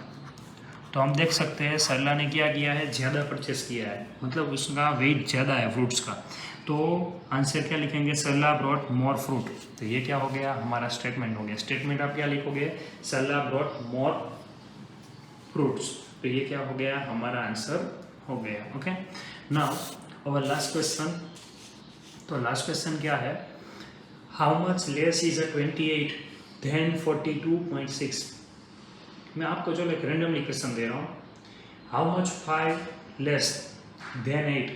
तो हम देख सकते हैं सरला ने क्या किया है? ज़्यादा परचेस किया है, मतलब उसका वेट ज़्यादा है फ्रूट्स का। तो आंसर क्या लिखेंगे? सरला ब्रॉट मोर फ्रूट। तो ये क्या हो गया? हमारा स्टेटमेंट हो गया। स्टेटमेंट आप क्या लिखोगे? Sarla brought more fruits. तो ये क्या हो गया? हमारा आंसर हो गया, okay. Now our last question. तो लास्ट क्वेश्चन क्या है? How much less is a 28 than 42.6। मैं आपको चलो एक रेंडमली क्वेश्चन दे रहा हूँ। How much 5 less than 8।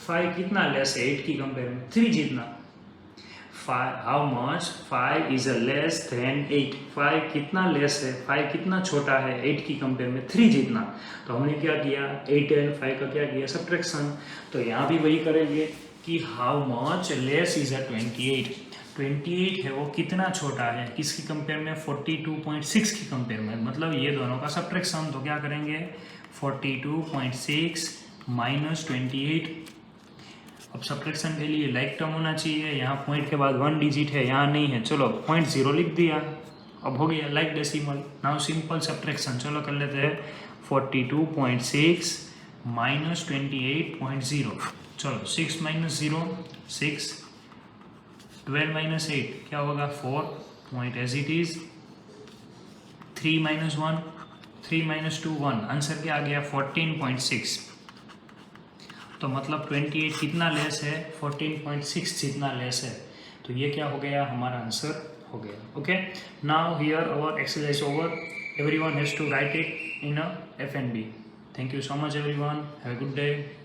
5 कितना लेस है 8 की कंपेयर में? 3 जितना। How much 5 is a less than 8। 5 कितना लेस है, 5 कितना छोटा है 8 की कंपेयर में? 3 जितना। तो हमने क्या किया, 8 एंड 5 का क्या किया, सब्ट्रैक्शन। तो यहाँ भी वही करेंगे कि how much less is a 28। 28 है वो कितना छोटा है, किसकी कंपेयर में? 42.6 की कंपेयर में। मतलब ये दोनों का सब्ट्रैक्शन। तो क्या करेंगे, 42.6 माइनस 28। अब सब्ट्रैक्शन के लिए लाइक टर्म होना चाहिए, यहाँ पॉइंट के बाद 1 डिजिट है, यहाँ नहीं है, चलो 0.0 लिख दिया। अब हो गया like decimal. Now simple subtraction, चलो कर लेते हैं। 42.6 माइनस 28.0। चलो 6 माइनस 0 6, 12 माइनस 8 क्या होगा 4 point as it is. 3 minus 1 3 minus 2 1। Answer क्या आ गया 14.6। तो मतलब 28 कितना लेस है, 14.6 जितना लेस है। तो ये क्या हो गया, हमारा आंसर हो गया। Okay, now here our exercise over. Everyone has to write it in a F&B. Thank you so much everyone. Have a good day.